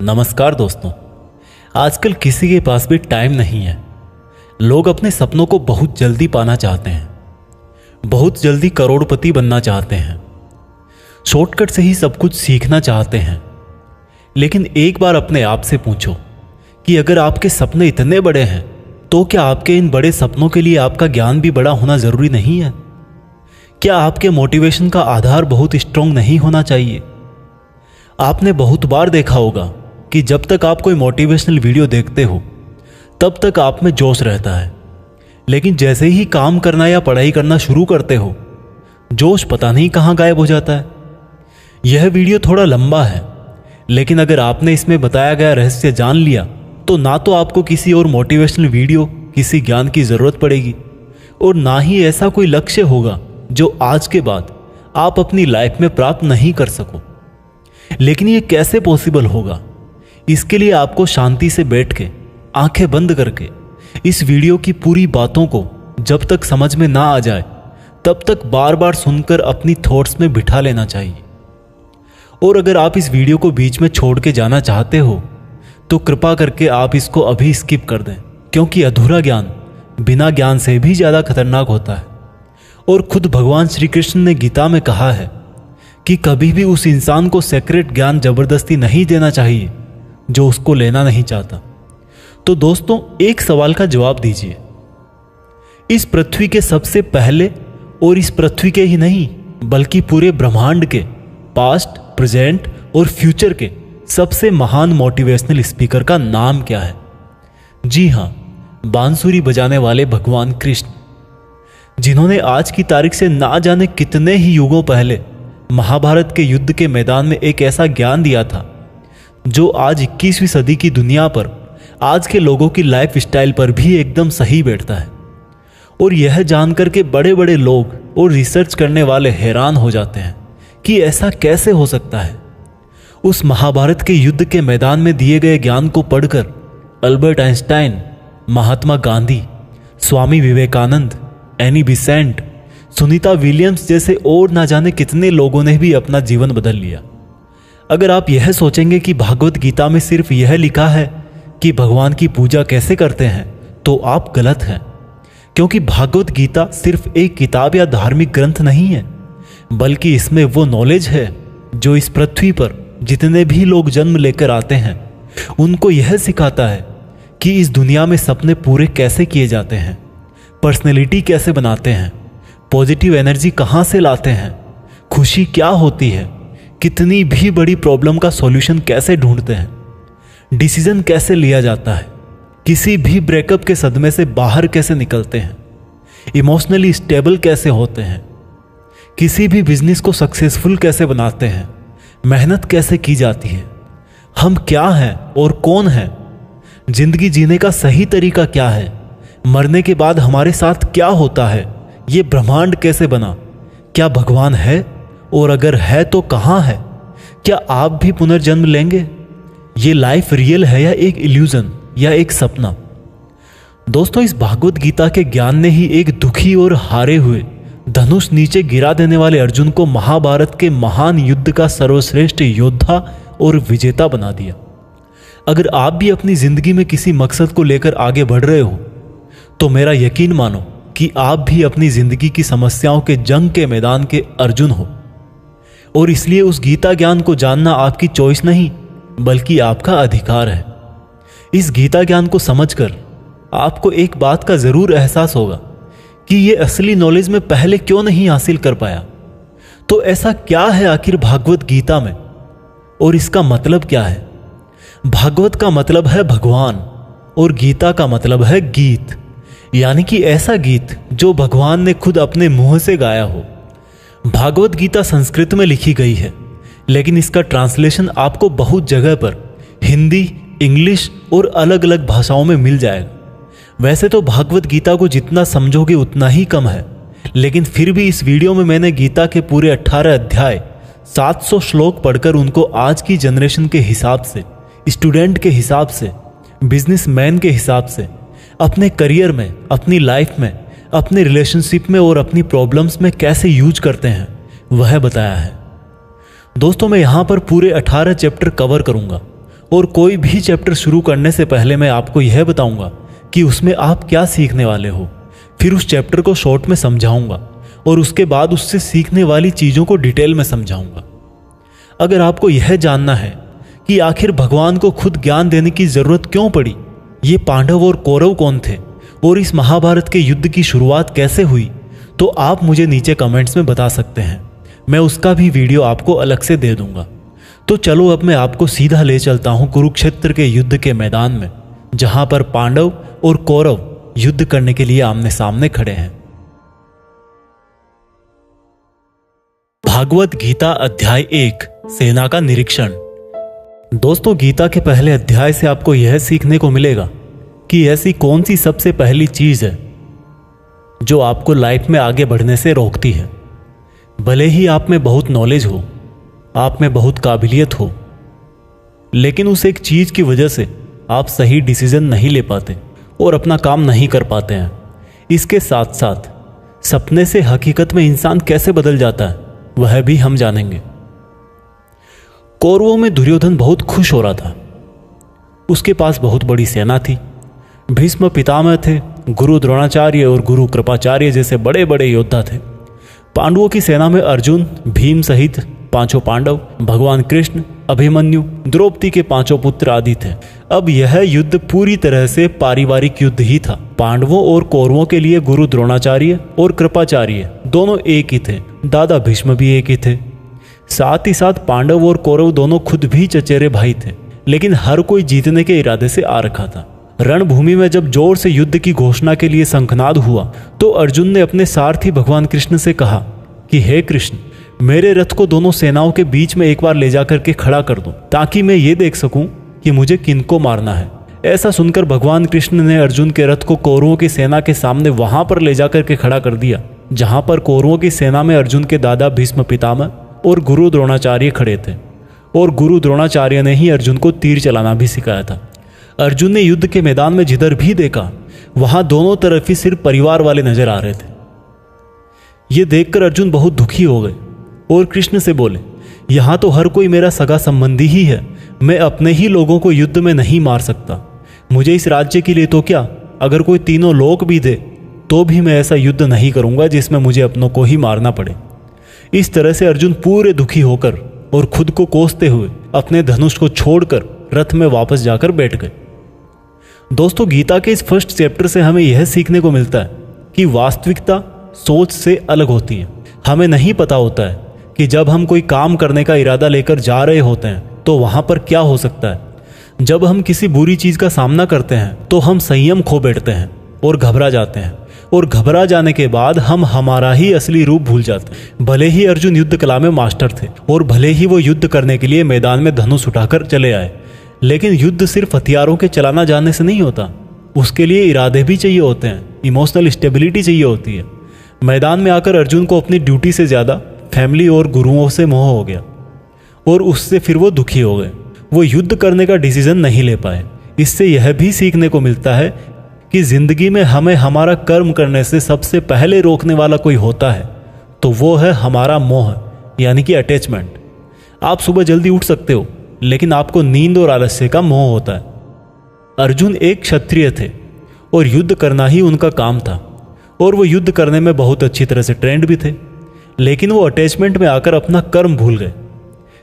नमस्कार दोस्तों। आजकल किसी के पास भी टाइम नहीं है। लोग अपने सपनों को बहुत जल्दी पाना चाहते हैं, बहुत जल्दी करोड़पति बनना चाहते हैं, शॉर्टकट से ही सब कुछ सीखना चाहते हैं। लेकिन एक बार अपने आप से पूछो कि अगर आपके सपने इतने बड़े हैं तो क्या आपके इन बड़े सपनों के लिए आपका ज्ञान भी बड़ा होना जरूरी नहीं है? क्या आपके मोटिवेशन का आधार बहुत स्ट्रांग नहीं होना चाहिए? आपने बहुत बार देखा होगा कि जब तक आप कोई मोटिवेशनल वीडियो देखते हो तब तक आप में जोश रहता है, लेकिन जैसे ही काम करना या पढ़ाई करना शुरू करते हो जोश पता नहीं कहाँ गायब हो जाता है। यह वीडियो थोड़ा लंबा है, लेकिन अगर आपने इसमें बताया गया रहस्य जान लिया तो ना तो आपको किसी और मोटिवेशनल वीडियो, किसी ज्ञान की ज़रूरत पड़ेगी और ना ही ऐसा कोई लक्ष्य होगा जो आज के बाद आप अपनी लाइफ में प्राप्त नहीं कर सको। लेकिन ये कैसे पॉसिबल होगा? इसके लिए आपको शांति से बैठ के, आंखें बंद करके इस वीडियो की पूरी बातों को जब तक समझ में ना आ जाए तब तक बार बार सुनकर अपनी थॉट्स में बिठा लेना चाहिए। और अगर आप इस वीडियो को बीच में छोड़ के जाना चाहते हो तो कृपा करके आप इसको अभी स्किप कर दें, क्योंकि अधूरा ज्ञान बिना ज्ञान से भी ज़्यादा खतरनाक होता है। और खुद भगवान श्री कृष्ण ने गीता में कहा है कि कभी भी उस इंसान को सेक्रेट ज्ञान जबरदस्ती नहीं देना चाहिए जो उसको लेना नहीं चाहता। तो दोस्तों, एक सवाल का जवाब दीजिए। इस पृथ्वी के सबसे पहले और इस पृथ्वी के ही नहीं बल्कि पूरे ब्रह्मांड के पास्ट, प्रेजेंट और फ्यूचर के सबसे महान मोटिवेशनल स्पीकर का नाम क्या है? जी हां, बांसुरी बजाने वाले भगवान कृष्ण, जिन्होंने आज की तारीख से ना जाने कितने ही युगों पहले महाभारत के युद्ध के मैदान में एक ऐसा ज्ञान दिया था जो आज 21वीं सदी की दुनिया पर, आज के लोगों की लाइफ स्टाइल पर भी एकदम सही बैठता है। और यह जानकर के बड़े बड़े लोग और रिसर्च करने वाले हैरान हो जाते हैं कि ऐसा कैसे हो सकता है। उस महाभारत के युद्ध के मैदान में दिए गए ज्ञान को पढ़कर Albert Einstein, Mahatma Gandhi, Swami Vivekananda, Annie Besant, Sunita Williams जैसे और ना जाने कितने लोगों ने भी अपना जीवन बदल लिया। अगर आप यह सोचेंगे कि भागवत गीता में सिर्फ यह लिखा है कि भगवान की पूजा कैसे करते हैं तो आप गलत हैं, क्योंकि भागवत गीता सिर्फ एक किताब या धार्मिक ग्रंथ नहीं है, बल्कि इसमें वो नॉलेज है जो इस पृथ्वी पर जितने भी लोग जन्म लेकर आते हैं उनको यह सिखाता है कि इस दुनिया में सपने पूरे कैसे किए जाते हैं, पर्सनैलिटी कैसे बनाते हैं, पॉजिटिव एनर्जी कहाँ से लाते हैं, खुशी क्या होती है, कितनी भी बड़ी प्रॉब्लम का सॉल्यूशन कैसे ढूंढते हैं, डिसीजन कैसे लिया जाता है, किसी भी ब्रेकअप के सदमे से बाहर कैसे निकलते हैं, इमोशनली स्टेबल कैसे होते हैं, किसी भी बिजनेस को सक्सेसफुल कैसे बनाते हैं, मेहनत कैसे की जाती है, हम क्या हैं और कौन हैं, जिंदगी जीने का सही तरीका क्या है, मरने के बाद हमारे साथ क्या होता है, ये ब्रह्मांड कैसे बना, क्या भगवान है और अगर है तो कहाँ है, क्या आप भी पुनर्जन्म लेंगे, ये लाइफ रियल है या एक इल्यूजन या एक सपना। दोस्तों, इस भागवत गीता के ज्ञान ने ही एक दुखी और हारे हुए, धनुष नीचे गिरा देने वाले अर्जुन को महाभारत के महान युद्ध का सर्वश्रेष्ठ योद्धा और विजेता बना दिया। अगर आप भी अपनी जिंदगी में किसी मकसद को लेकर आगे बढ़ रहे हो तो मेरा यकीन मानो कि आप भी अपनी जिंदगी की समस्याओं के जंग के मैदान के अर्जुन हो। और इसलिए उस गीता ज्ञान को जानना आपकी चॉइस नहीं बल्कि आपका अधिकार है। इस गीता ज्ञान को समझकर आपको एक बात का जरूर एहसास होगा कि ये असली नॉलेज में पहले क्यों नहीं हासिल कर पाया। तो ऐसा क्या है आखिर भागवत गीता में और इसका मतलब क्या है? भागवत का मतलब है भगवान और गीता का मतलब है गीत, यानी कि ऐसा गीत जो भगवान ने खुद अपने मुंह से गाया हो। भागवत गीता संस्कृत में लिखी गई है, लेकिन इसका ट्रांसलेशन आपको बहुत जगह पर हिंदी, इंग्लिश और अलग अलग भाषाओं में मिल जाएगा। वैसे तो भागवत गीता को जितना समझोगे उतना ही कम है, लेकिन फिर भी इस वीडियो में मैंने गीता के पूरे 18 अध्याय, 700 श्लोक पढ़कर उनको आज की जनरेशन के हिसाब से, स्टूडेंट के हिसाब से, बिजनेसमैन के हिसाब से, अपने करियर में, अपनी लाइफ में, अपने रिलेशनशिप में और अपनी प्रॉब्लम्स में कैसे यूज करते हैं वह बताया है। दोस्तों, मैं यहाँ पर पूरे 18 चैप्टर कवर करूँगा और कोई भी चैप्टर शुरू करने से पहले मैं आपको यह बताऊंगा कि उसमें आप क्या सीखने वाले हो। फिर उस चैप्टर को शॉर्ट में समझाऊंगा और उसके बाद उससे सीखने वाली चीज़ों को डिटेल में समझाऊंगा। अगर आपको यह जानना है कि आखिर भगवान को खुद ज्ञान देने की जरूरत क्यों पड़ी, ये पांडव और कौरव कौन थे और इस महाभारत के युद्ध की शुरुआत कैसे हुई, तो आप मुझे नीचे कमेंट्स में बता सकते हैं। मैं उसका भी वीडियो आपको अलग से दे दूंगा। तो चलो अब मैं आपको सीधा ले चलता हूं कुरुक्षेत्र के युद्ध के मैदान में, जहां पर पांडव और कौरव युद्ध करने के लिए आमने सामने खड़े हैं। भागवत गीता अध्याय 1 सेना का निरीक्षण। दोस्तों, गीता के पहले अध्याय से आपको यह सीखने को मिलेगा कि ऐसी कौन सी सबसे पहली चीज है जो आपको लाइफ में आगे बढ़ने से रोकती है। भले ही आप में बहुत नॉलेज हो, आप में बहुत काबिलियत हो, लेकिन उस एक चीज की वजह से आप सही डिसीजन नहीं ले पाते और अपना काम नहीं कर पाते हैं। इसके साथ साथ सपने से हकीकत में इंसान कैसे बदल जाता है वह भी हम जानेंगे। कौरवों में दुर्योधन बहुत खुश हो रहा था। उसके पास बहुत बड़ी सेना थी। भीष्म पितामह थे, गुरु द्रोणाचार्य और गुरु कृपाचार्य जैसे बड़े बड़े योद्धा थे। पांडवों की सेना में अर्जुन, भीम सहित 5 पांडव, भगवान कृष्ण, अभिमन्यु, द्रौपदी के 5 पुत्र आदि थे। अब यह युद्ध पूरी तरह से पारिवारिक युद्ध ही था। पांडवों और कौरवों के लिए गुरु द्रोणाचार्य और कृपाचार्य दोनों एक ही थे। दादा भीष्म भी एक ही थे। साथ ही साथ पांडव और कौरव दोनों खुद भी चचेरे भाई थे, लेकिन हर कोई जीतने के इरादे से आ रखा था। रणभूमि में जब जोर से युद्ध की घोषणा के लिए शंखनाद हुआ तो अर्जुन ने अपने सारथी भगवान कृष्ण से कहा कि हे कृष्ण, मेरे रथ को दोनों सेनाओं के बीच में एक बार ले जाकर के खड़ा कर दो, ताकि मैं ये देख सकूं कि मुझे किनको मारना है। ऐसा सुनकर भगवान कृष्ण ने अर्जुन के रथ को कौरवों की सेना के सामने वहां पर ले जाकर के खड़ा कर दिया, जहां पर कौरवों की सेना में अर्जुन के दादा भीष्म पितामह और गुरु द्रोणाचार्य खड़े थे। और गुरु द्रोणाचार्य ने ही अर्जुन को तीर चलाना भी सिखाया था। अर्जुन ने युद्ध के मैदान में जिधर भी देखा वहां दोनों तरफ ही सिर्फ परिवार वाले नजर आ रहे थे। ये देखकर अर्जुन बहुत दुखी हो गए और कृष्ण से बोले, यहां तो हर कोई मेरा सगा संबंधी ही है, मैं अपने ही लोगों को युद्ध में नहीं मार सकता। मुझे इस राज्य के लिए तो क्या, अगर कोई तीनों लोक भी दे तो भी मैं ऐसा युद्ध नहीं करूंगा जिसमें मुझे अपनों को ही मारना पड़े। इस तरह से अर्जुन पूरे दुखी होकर और खुद को कोसते हुए अपने धनुष को छोड़कर रथ में वापस जाकर बैठ गए। दोस्तों, गीता के इस फर्स्ट चैप्टर से हमें यह सीखने को मिलता है कि वास्तविकता सोच से अलग होती है। हमें नहीं पता होता है कि जब हम कोई काम करने का इरादा लेकर जा रहे होते हैं तो वहां पर क्या हो सकता है। जब हम किसी बुरी चीज का सामना करते हैं तो हम संयम खो बैठते हैं और घबरा जाते हैं, और घबरा जाने के बाद हम हमारा ही असली रूप भूल जाते हैं। भले ही अर्जुन युद्ध कला में मास्टर थे और भले ही वो युद्ध करने के लिए मैदान में धनुष उठाकर चले आए, लेकिन युद्ध सिर्फ हथियारों के चलाना जानने से नहीं होता। उसके लिए इरादे भी चाहिए होते हैं, इमोशनल स्टेबिलिटी चाहिए होती है। मैदान में आकर अर्जुन को अपनी ड्यूटी से ज्यादा फैमिली और गुरुओं से मोह हो गया और उससे फिर वो दुखी हो गए। वो युद्ध करने का डिसीजन नहीं ले पाए। इससे यह भी सीखने को मिलता है कि जिंदगी में हमें हमारा कर्म करने से सबसे पहले रोकने वाला कोई होता है तो वो है हमारा मोह, यानी कि अटैचमेंट। आप सुबह जल्दी उठ सकते हो, लेकिन आपको नींद और आलस्य का मोह होता है। अर्जुन एक क्षत्रिय थे और युद्ध करना ही उनका काम था, और वो युद्ध करने में बहुत अच्छी तरह से ट्रेंड भी थे, लेकिन वो अटैचमेंट में आकर अपना कर्म भूल गए।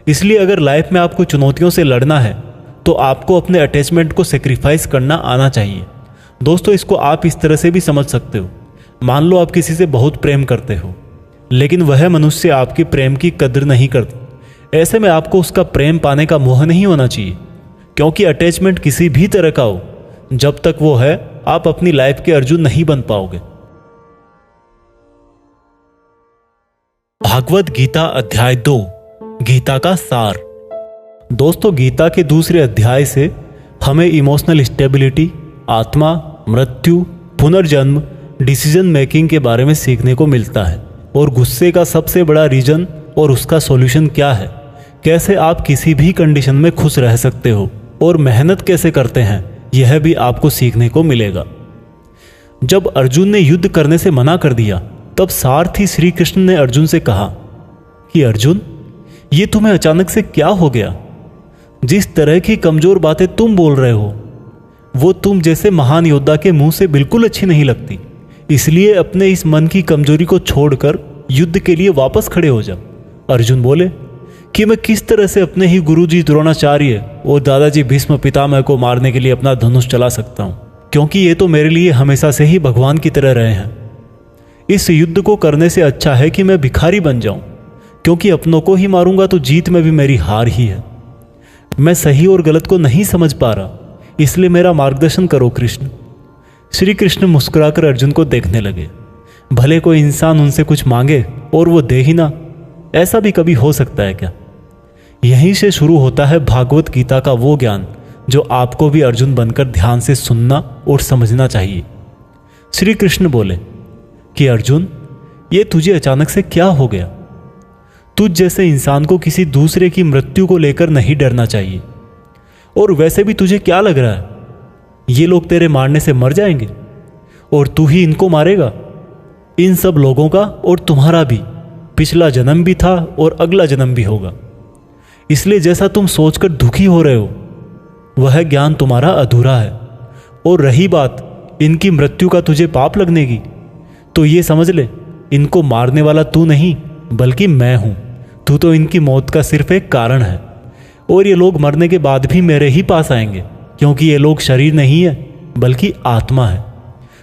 इसलिए अगर लाइफ में आपको चुनौतियों से लड़ना है तो आपको अपने अटैचमेंट को सेक्रीफाइस करना आना चाहिए। दोस्तों, इसको आप इस तरह से भी समझ सकते हो। मान लो आप किसी से बहुत प्रेम करते हो, लेकिन वह मनुष्य आपकी प्रेम की कदर नहीं करता। ऐसे में आपको उसका प्रेम पाने का मोह नहीं होना चाहिए, क्योंकि अटैचमेंट किसी भी तरह का हो, जब तक वो है आप अपनी लाइफ के अर्जुन नहीं बन पाओगे। भागवत गीता अध्याय 2 गीता का सार। दोस्तों, गीता के दूसरे अध्याय से हमें इमोशनल स्टेबिलिटी, आत्मा, मृत्यु, पुनर्जन्म, डिसीजन मेकिंग के बारे में सीखने को मिलता है, और गुस्से का सबसे बड़ा रीजन और उसका सॉल्यूशन क्या है, कैसे आप किसी भी कंडीशन में खुश रह सकते हो, और मेहनत कैसे करते हैं, यह भी आपको सीखने को मिलेगा। जब अर्जुन ने युद्ध करने से मना कर दिया तब सारथी श्री कृष्ण ने अर्जुन से कहा कि अर्जुन, ये तुम्हें अचानक से क्या हो गया? जिस तरह की कमजोर बातें तुम बोल रहे हो वो तुम जैसे महान योद्धा के मुंह से बिल्कुल अच्छी नहीं लगती। इसलिए अपने इस मन की कमजोरी को छोड़कर युद्ध के लिए वापस खड़े हो जाओ। अर्जुन बोले कि मैं किस तरह से अपने ही गुरुजी द्रोणाचार्य और दादाजी भीष्म पितामह को मारने के लिए अपना धनुष चला सकता हूं, क्योंकि ये तो मेरे लिए हमेशा से ही भगवान की तरह रहे हैं। इस युद्ध को करने से अच्छा है कि मैं भिखारी बन जाऊं, क्योंकि अपनों को ही मारूंगा तो जीत में भी मेरी हार ही है। मैं सही और गलत को नहीं समझ पा रहा, इसलिए मेरा मार्गदर्शन करो कृष्ण। श्री कृष्ण मुस्कुराकर अर्जुन को देखने लगे। भले कोई इंसान उनसे कुछ मांगे और वो दे ही ना, ऐसा भी कभी हो सकता है क्या? यहीं से शुरू होता है भागवत गीता का वो ज्ञान जो आपको भी अर्जुन बनकर ध्यान से सुनना और समझना चाहिए। श्री कृष्ण बोले कि अर्जुन, ये तुझे अचानक से क्या हो गया? तुझ जैसे इंसान को किसी दूसरे की मृत्यु को लेकर नहीं डरना चाहिए। और वैसे भी तुझे क्या लग रहा है, ये लोग तेरे मारने से मर जाएंगे और तू ही इनको मारेगा? इन सब लोगों का और तुम्हारा भी पिछला जन्म भी था और अगला जन्म भी होगा। इसलिए जैसा तुम सोचकर दुखी हो रहे हो वह ज्ञान तुम्हारा अधूरा है। और रही बात इनकी मृत्यु का तुझे पाप लगने की, तो ये समझ ले, इनको मारने वाला तू नहीं बल्कि मैं हूं। तू तो इनकी मौत का सिर्फ एक कारण है, और ये लोग मरने के बाद भी मेरे ही पास आएंगे, क्योंकि ये लोग शरीर नहीं है बल्कि आत्मा है,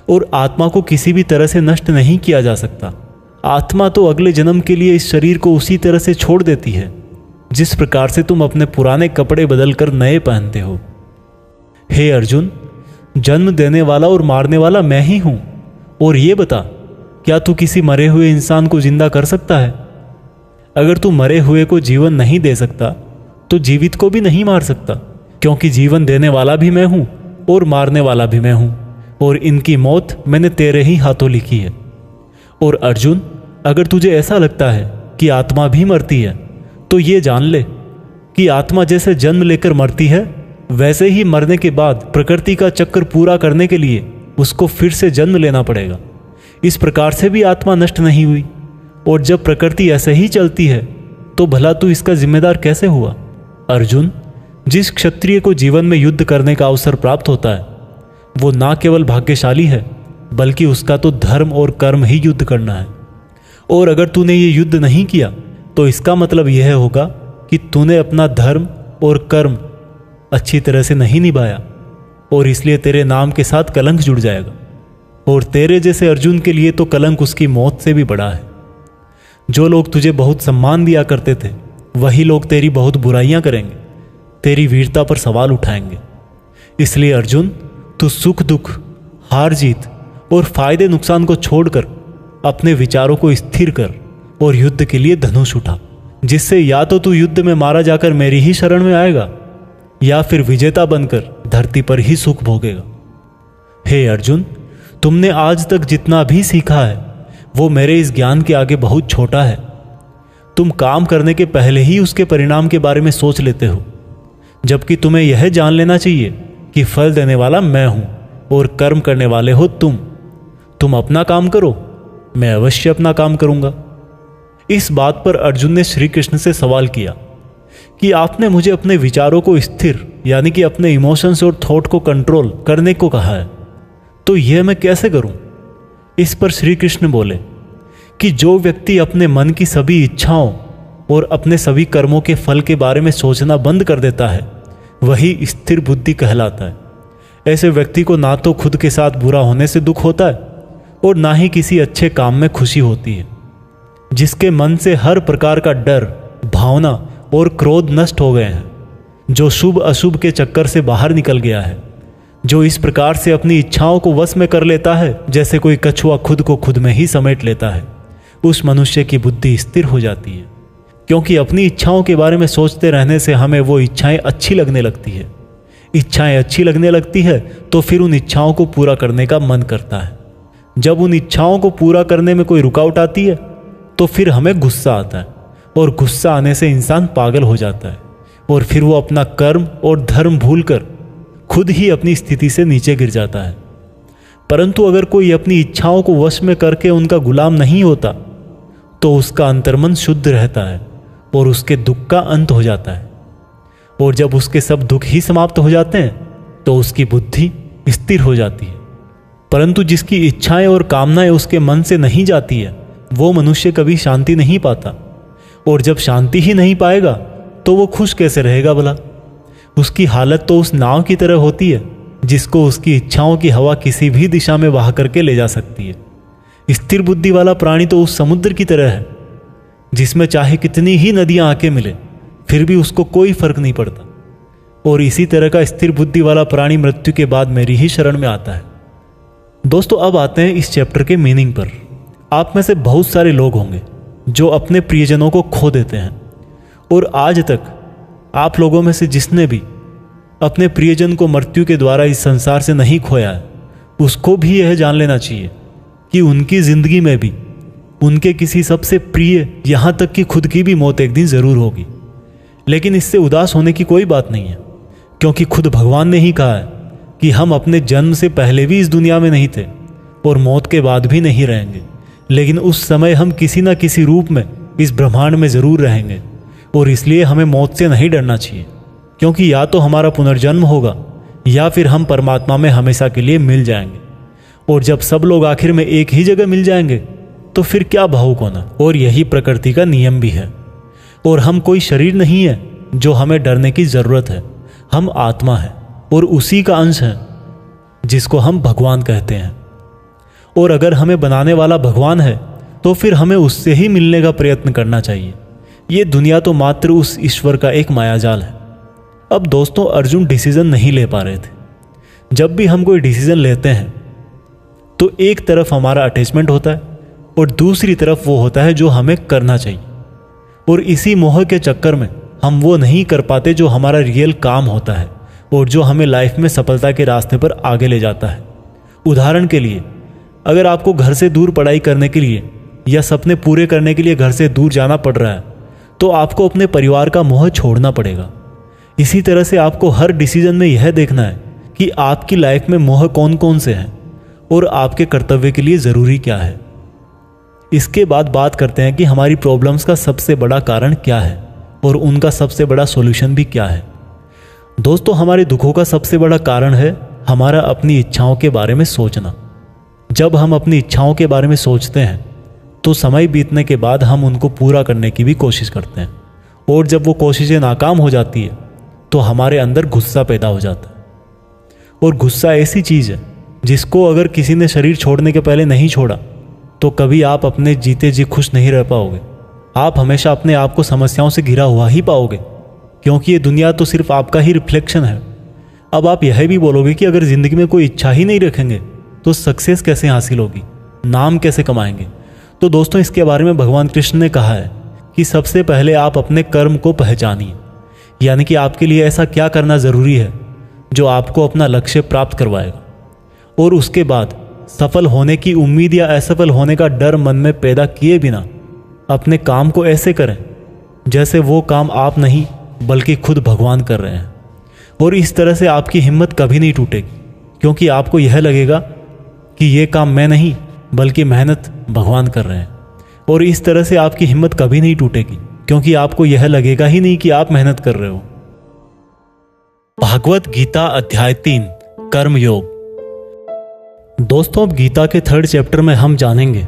और आत्मा को किसी भी तरह से नष्ट नहीं किया जा सकता। आत्मा तो अगले जन्म के लिए इस शरीर को उसी तरह से छोड़ देती है जिस प्रकार से तुम अपने पुराने कपड़े बदलकर नए पहनते हो। हे अर्जुन, जन्म देने वाला और मारने वाला मैं ही हूं। और ये बता, क्या तू किसी मरे हुए इंसान को जिंदा कर सकता है? अगर तू मरे हुए को जीवन नहीं दे सकता तो जीवित को भी नहीं मार सकता, क्योंकि जीवन देने वाला भी मैं हूं और मारने वाला भी मैं हूं, और इनकी मौत मैंने तेरे ही हाथों लिखी है। और अर्जुन, अगर तुझे ऐसा लगता है कि आत्मा भी मरती है तो ये जान ले कि आत्मा जैसे जन्म लेकर मरती है वैसे ही मरने के बाद प्रकृति का चक्कर पूरा करने के लिए उसको फिर से जन्म लेना पड़ेगा। इस प्रकार से भी आत्मा नष्ट नहीं हुई, और जब प्रकृति ऐसे ही चलती है तो भला तू इसका जिम्मेदार कैसे हुआ? अर्जुन, जिस क्षत्रिय को जीवन में युद्ध करने का अवसर प्राप्त होता है वो ना केवल भाग्यशाली है बल्कि उसका तो धर्म और कर्म ही युद्ध करना है। और अगर तूने ये युद्ध नहीं किया तो इसका मतलब यह होगा कि तूने अपना धर्म और कर्म अच्छी तरह से नहीं निभाया, और इसलिए तेरे नाम के साथ कलंक जुड़ जाएगा। और तेरे जैसे अर्जुन के लिए तो कलंक उसकी मौत से भी बड़ा है। जो लोग तुझे बहुत सम्मान दिया करते थे वही लोग तेरी बहुत बुराइयां करेंगे, तेरी वीरता पर सवाल उठाएंगे। इसलिए अर्जुन, तू सुख दुख, हार जीत और फायदे नुकसान को छोड़कर अपने विचारों को स्थिर कर और युद्ध के लिए धनुष उठा, जिससे या तो तू युद्ध में मारा जाकर मेरी ही शरण में आएगा या फिर विजेता बनकर धरती पर ही सुख भोगेगा। हे अर्जुन, तुमने आज तक जितना भी सीखा है वो मेरे इस ज्ञान के आगे बहुत छोटा है। तुम काम करने के पहले ही उसके परिणाम के बारे में सोच लेते हो, जबकि तुम्हें यह जान लेना चाहिए कि फल देने वाला मैं हूं और कर्म करने वाले हो तुम। तुम अपना काम करो, मैं अवश्य अपना काम करूंगा। इस बात पर अर्जुन ने श्री कृष्ण से सवाल किया कि आपने मुझे अपने विचारों को स्थिर यानी कि अपने इमोशंस और थॉट को कंट्रोल करने को कहा है, तो यह मैं कैसे करूं? इस पर श्री कृष्ण बोले कि जो व्यक्ति अपने मन की सभी इच्छाओं और अपने सभी कर्मों के फल के बारे में सोचना बंद कर देता है वही स्थिर बुद्धि कहलाता है। ऐसे व्यक्ति को ना तो खुद के साथ बुरा होने से दुख होता है और ना ही किसी अच्छे काम में खुशी होती है। जिसके मन से हर प्रकार का डर, भावना और क्रोध नष्ट हो गए हैं, जो शुभ अशुभ के चक्कर से बाहर निकल गया है, जो इस प्रकार से अपनी इच्छाओं को वश में कर लेता है जैसे कोई कछुआ खुद को खुद में ही समेट लेता है, उस मनुष्य की बुद्धि स्थिर हो जाती है। क्योंकि अपनी इच्छाओं के बारे में सोचते रहने से हमें वो इच्छाएं अच्छी लगने लगती है। इच्छाएं अच्छी लगने लगती है तो फिर उन इच्छाओं को पूरा करने का मन करता है। जब उन इच्छाओं को पूरा करने में कोई रुकावट आती है तो फिर हमें गुस्सा आता है, और गुस्सा आने से इंसान पागल हो जाता है और फिर वो अपना कर्म और धर्म भूलकर खुद ही अपनी स्थिति से नीचे गिर जाता है। परंतु अगर कोई अपनी इच्छाओं को वश में करके उनका गुलाम नहीं होता तो उसका अंतर्मन शुद्ध रहता है और उसके दुख का अंत हो जाता है। और जब उसके सब दुख ही समाप्त हो जाते हैं तो उसकी बुद्धि स्थिर हो जाती है। परंतु जिसकी इच्छाएं और कामनाएं उसके मन से नहीं जाती है, वो मनुष्य कभी शांति नहीं पाता। और जब शांति ही नहीं पाएगा तो वो खुश कैसे रहेगा भला? उसकी हालत तो उस नाव की तरह होती है जिसको उसकी इच्छाओं की हवा किसी भी दिशा में बहा करके ले जा सकती है। स्थिर बुद्धि वाला प्राणी तो उस समुद्र की तरह है जिसमें चाहे कितनी ही नदियां आके मिले फिर भी उसको कोई फर्क नहीं पड़ता। और इसी तरह का स्थिर बुद्धि वाला प्राणी मृत्यु के बाद मेरी ही शरण में आता है। दोस्तों, अब आते हैं इस चैप्टर के मीनिंग पर। आप में से बहुत सारे लोग होंगे जो अपने प्रियजनों को खो देते हैं, और आज तक आप लोगों में से जिसने भी अपने प्रियजन को मृत्यु के द्वारा इस संसार से नहीं खोया है, उसको भी यह जान लेना चाहिए कि उनकी जिंदगी में भी उनके किसी सबसे प्रिय, यहां तक कि खुद की भी मौत एक दिन जरूर होगी। लेकिन इससे उदास होने की कोई बात नहीं है, क्योंकि खुद भगवान ने ही कहा है कि हम अपने जन्म से पहले भी इस दुनिया में नहीं थे और मौत के बाद भी नहीं रहेंगे, लेकिन उस समय हम किसी न किसी रूप में इस ब्रह्मांड में जरूर रहेंगे। और इसलिए हमें मौत से नहीं डरना चाहिए, क्योंकि या तो हमारा पुनर्जन्म होगा या फिर हम परमात्मा में हमेशा के लिए मिल जाएंगे। और जब सब लोग आखिर में एक ही जगह मिल जाएंगे तो फिर क्या भावुक होना। और यही प्रकृति का नियम भी है। और हम कोई शरीर नहीं है जो हमें डरने की जरूरत है। हम आत्मा है और उसी का अंश है जिसको हम भगवान कहते हैं। और अगर हमें बनाने वाला भगवान है तो फिर हमें उससे ही मिलने का प्रयत्न करना चाहिए। ये दुनिया तो मात्र उस ईश्वर का एक मायाजाल है। अब दोस्तों, अर्जुन डिसीजन नहीं ले पा रहे थे। जब भी हम कोई डिसीजन लेते हैं तो एक तरफ हमारा अटैचमेंट होता है और दूसरी तरफ वो होता है जो हमें करना चाहिए। और इसी मोह के चक्कर में हम वो नहीं कर पाते जो हमारा रियल काम होता है और जो हमें लाइफ में सफलता के रास्ते पर आगे ले जाता है। उदाहरण के लिए, अगर आपको घर से दूर पढ़ाई करने के लिए या सपने पूरे करने के लिए घर से दूर जाना पड़ रहा है तो आपको अपने परिवार का मोह छोड़ना पड़ेगा। इसी तरह से आपको हर डिसीजन में यह देखना है कि आपकी लाइफ में मोह कौन कौन से हैं और आपके कर्तव्य के लिए ज़रूरी क्या है। इसके बाद बात करते हैं कि हमारी प्रॉब्लम्स का सबसे बड़ा कारण क्या है और उनका सबसे बड़ा सॉल्यूशन भी क्या है। दोस्तों, हमारे दुखों का सबसे बड़ा कारण है हमारा अपनी इच्छाओं के बारे में सोचना। जब हम अपनी इच्छाओं के बारे में सोचते हैं तो समय बीतने के बाद हम उनको पूरा करने की भी कोशिश करते हैं, और जब वो कोशिशें नाकाम हो जाती है तो हमारे अंदर गुस्सा पैदा हो जाता है। और गुस्सा ऐसी चीज़ है जिसको अगर किसी ने शरीर छोड़ने के पहले नहीं छोड़ा तो कभी आप अपने जीते जी खुश नहीं रह पाओगे। आप हमेशा अपने आप को समस्याओं से घिरा हुआ ही पाओगे, क्योंकि ये दुनिया तो सिर्फ आपका ही रिफ्लेक्शन है। अब आप यह भी बोलोगे कि अगर ज़िंदगी में कोई इच्छा ही नहीं रखेंगे तो सक्सेस कैसे हासिल होगी, नाम कैसे कमाएंगे। तो दोस्तों, इसके बारे में भगवान कृष्ण ने कहा है कि सबसे पहले आप अपने कर्म को पहचानिए, यानी कि आपके लिए ऐसा क्या करना ज़रूरी है जो आपको अपना लक्ष्य प्राप्त करवाएगा। और उसके बाद सफल होने की उम्मीद या असफल होने का डर मन में पैदा किए बिना अपने काम को ऐसे करें जैसे वो काम आप नहीं बल्कि खुद भगवान कर रहे हैं। और इस तरह से आपकी हिम्मत कभी नहीं टूटेगी, क्योंकि आपको यह लगेगा कि ये काम मैं नहीं बल्कि मेहनत भगवान कर रहे हैं। और इस तरह से आपकी हिम्मत कभी नहीं टूटेगी, क्योंकि आपको यह लगेगा ही नहीं कि आप मेहनत कर रहे हो। भागवत गीता अध्याय 3 कर्म योग। दोस्तों, अब गीता के 3rd चैप्टर में हम जानेंगे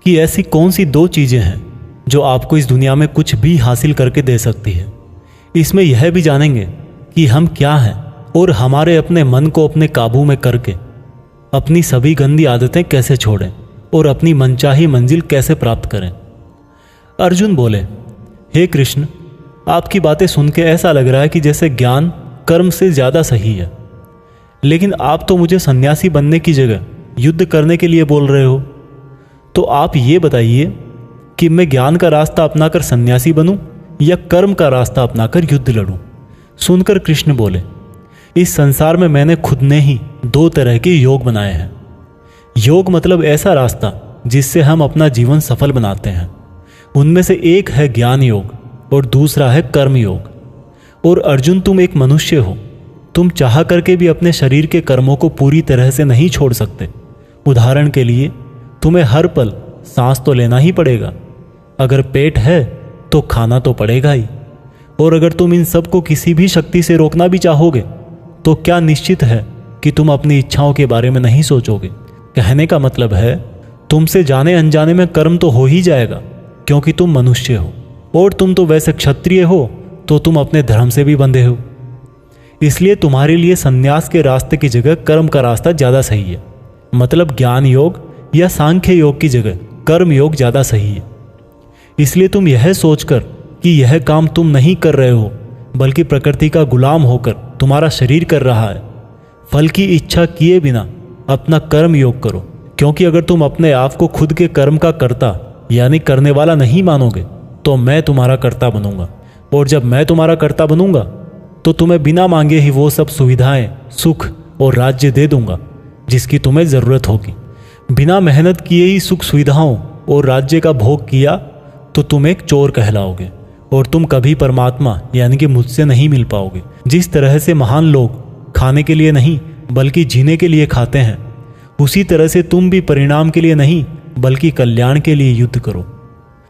कि ऐसी कौन सी 2 चीजें हैं जो आपको इस दुनिया में कुछ भी हासिल करके दे सकती है। इसमें यह भी जानेंगे कि हम क्या हैं और हमारे अपने मन को अपने काबू में करके अपनी सभी गंदी आदतें कैसे छोड़ें और अपनी मनचाही मंजिल कैसे प्राप्त करें। अर्जुन बोले, हे कृष्ण, आपकी बातें सुन के ऐसा लग रहा है कि जैसे ज्ञान कर्म से ज़्यादा सही है, लेकिन आप तो मुझे सन्यासी बनने की जगह युद्ध करने के लिए बोल रहे हो। तो आप ये बताइए कि मैं ज्ञान का रास्ता अपनाकर सन्यासी बनूं या कर्म का रास्ता अपनाकर युद्ध लड़ूं। सुनकर कृष्ण बोले, इस संसार में मैंने खुद ने ही 2 तरह के योग बनाए हैं। योग मतलब ऐसा रास्ता जिससे हम अपना जीवन सफल बनाते हैं। उनमें से एक है ज्ञान योग और दूसरा है कर्म योग। और अर्जुन, तुम एक मनुष्य हो, तुम चाह करके भी अपने शरीर के कर्मों को पूरी तरह से नहीं छोड़ सकते। उदाहरण के लिए, तुम्हें हर पल सांस तो लेना ही पड़ेगा। अगर पेट है तो खाना तो पड़ेगा ही। और अगर तुम इन सब को किसी भी शक्ति से रोकना भी चाहोगे तो क्या निश्चित है कि तुम अपनी इच्छाओं के बारे में नहीं सोचोगे। कहने का मतलब है तुमसे जाने अनजाने में कर्म तो हो ही जाएगा, क्योंकि तुम मनुष्य हो और तुम तो वैसे क्षत्रिय हो तो तुम अपने धर्म से भी बंधे हो। इसलिए तुम्हारे लिए संन्यास के रास्ते की जगह कर्म का रास्ता ज़्यादा सही है। मतलब ज्ञान योग या सांख्य योग की जगह कर्म योग ज़्यादा सही है। इसलिए तुम यह सोचकर कि यह काम तुम नहीं कर रहे हो बल्कि प्रकृति का गुलाम होकर तुम्हारा शरीर कर रहा है, फल की इच्छा किए बिना अपना कर्म योग करो। क्योंकि अगर तुम अपने आप को खुद के कर्म का कर्ता यानी करने वाला नहीं मानोगे तो मैं तुम्हारा कर्ता बनूंगा, और जब मैं तुम्हारा कर्ता बनूंगा तो तुम्हें बिना मांगे ही वो सब सुविधाएं, सुख और राज्य दे दूंगा जिसकी तुम्हें ज़रूरत होगी। बिना मेहनत किए ही सुख सुविधाओं और राज्य का भोग किया तो तुम एक चोर कहलाओगे और तुम कभी परमात्मा यानी कि मुझसे नहीं मिल पाओगे। जिस तरह से महान लोग खाने के लिए नहीं बल्कि जीने के लिए खाते हैं, उसी तरह से तुम भी परिणाम के लिए नहीं बल्कि कल्याण के लिए युद्ध करो।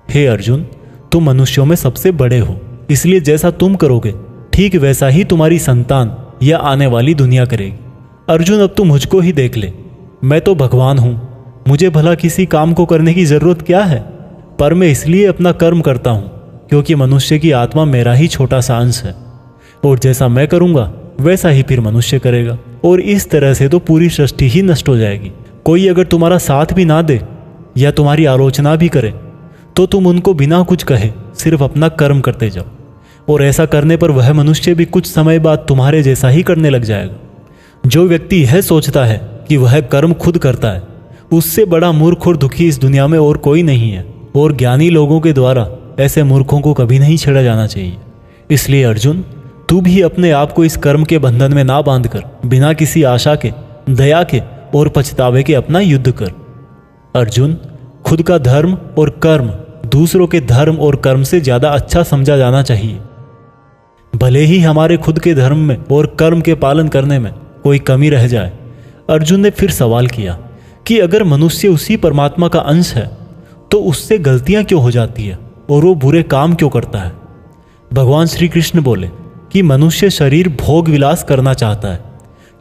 हे अर्जुन, तुम मनुष्यों में सबसे बड़े हो, इसलिए जैसा तुम करोगे ठीक वैसा ही तुम्हारी संतान या आने वाली दुनिया करेगी। अर्जुन, अब तू मुझको ही देख ले, मैं तो भगवान हूं, मुझे भला किसी काम को करने की जरूरत क्या है? पर मैं इसलिए अपना कर्म करता हूं क्योंकि मनुष्य की आत्मा मेरा ही छोटा सा अंश है, और जैसा मैं करूंगा वैसा ही फिर मनुष्य करेगा, और इस तरह से तो पूरी सृष्टि ही नष्ट हो जाएगी। कोई अगर तुम्हारा साथ भी ना दे या तुम्हारी आलोचना भी करे तो तुम उनको बिना कुछ कहे सिर्फ अपना कर्म करते जाओ, और ऐसा करने पर वह मनुष्य भी कुछ समय बाद तुम्हारे जैसा ही करने लग जाएगा। जो व्यक्ति यह सोचता है कि वह कर्म खुद करता है, उससे बड़ा मूर्ख और दुखी इस दुनिया में और कोई नहीं है, और ज्ञानी लोगों के द्वारा ऐसे मूर्खों को कभी नहीं छेड़ा जाना चाहिए। इसलिए अर्जुन, तू भी अपने आप को इस कर्म के बंधन में ना बांधकर बिना किसी आशा के, दया के और पछतावे के अपना युद्ध कर। अर्जुन, खुद का धर्म और कर्म दूसरों के धर्म और कर्म से ज्यादा अच्छा समझा जाना चाहिए। भले ही हमारे खुद के धर्म में और कर्म के पालन करने में कोई कमी रह जाए। अर्जुन ने फिर सवाल किया कि अगर मनुष्य उसी परमात्मा का अंश है तो उससे गलतियां क्यों हो जाती है और वो बुरे काम क्यों करता है? भगवान श्री कृष्ण बोले कि मनुष्य शरीर भोग विलास करना चाहता है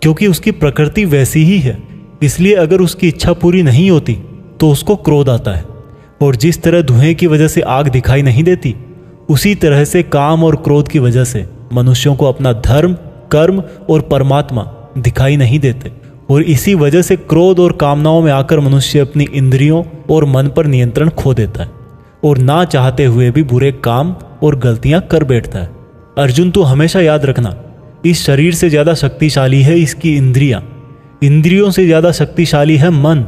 क्योंकि उसकी प्रकृति वैसी ही है। इसलिए अगर उसकी इच्छा पूरी नहीं होती तो उसको क्रोध आता है, और जिस तरह धुएं की वजह से आग दिखाई नहीं देती, उसी तरह से काम और क्रोध की वजह से मनुष्यों को अपना धर्म, कर्म और परमात्मा दिखाई नहीं देते, और इसी वजह से क्रोध और कामनाओं में आकर मनुष्य अपनी इंद्रियों और मन पर नियंत्रण खो देता है और ना चाहते हुए भी बुरे काम और गलतियां कर बैठता है। अर्जुन, तू हमेशा याद रखना, इस शरीर से ज्यादा शक्तिशाली है इसकी इंद्रियां, इंद्रियों से ज्यादा शक्तिशाली है मन,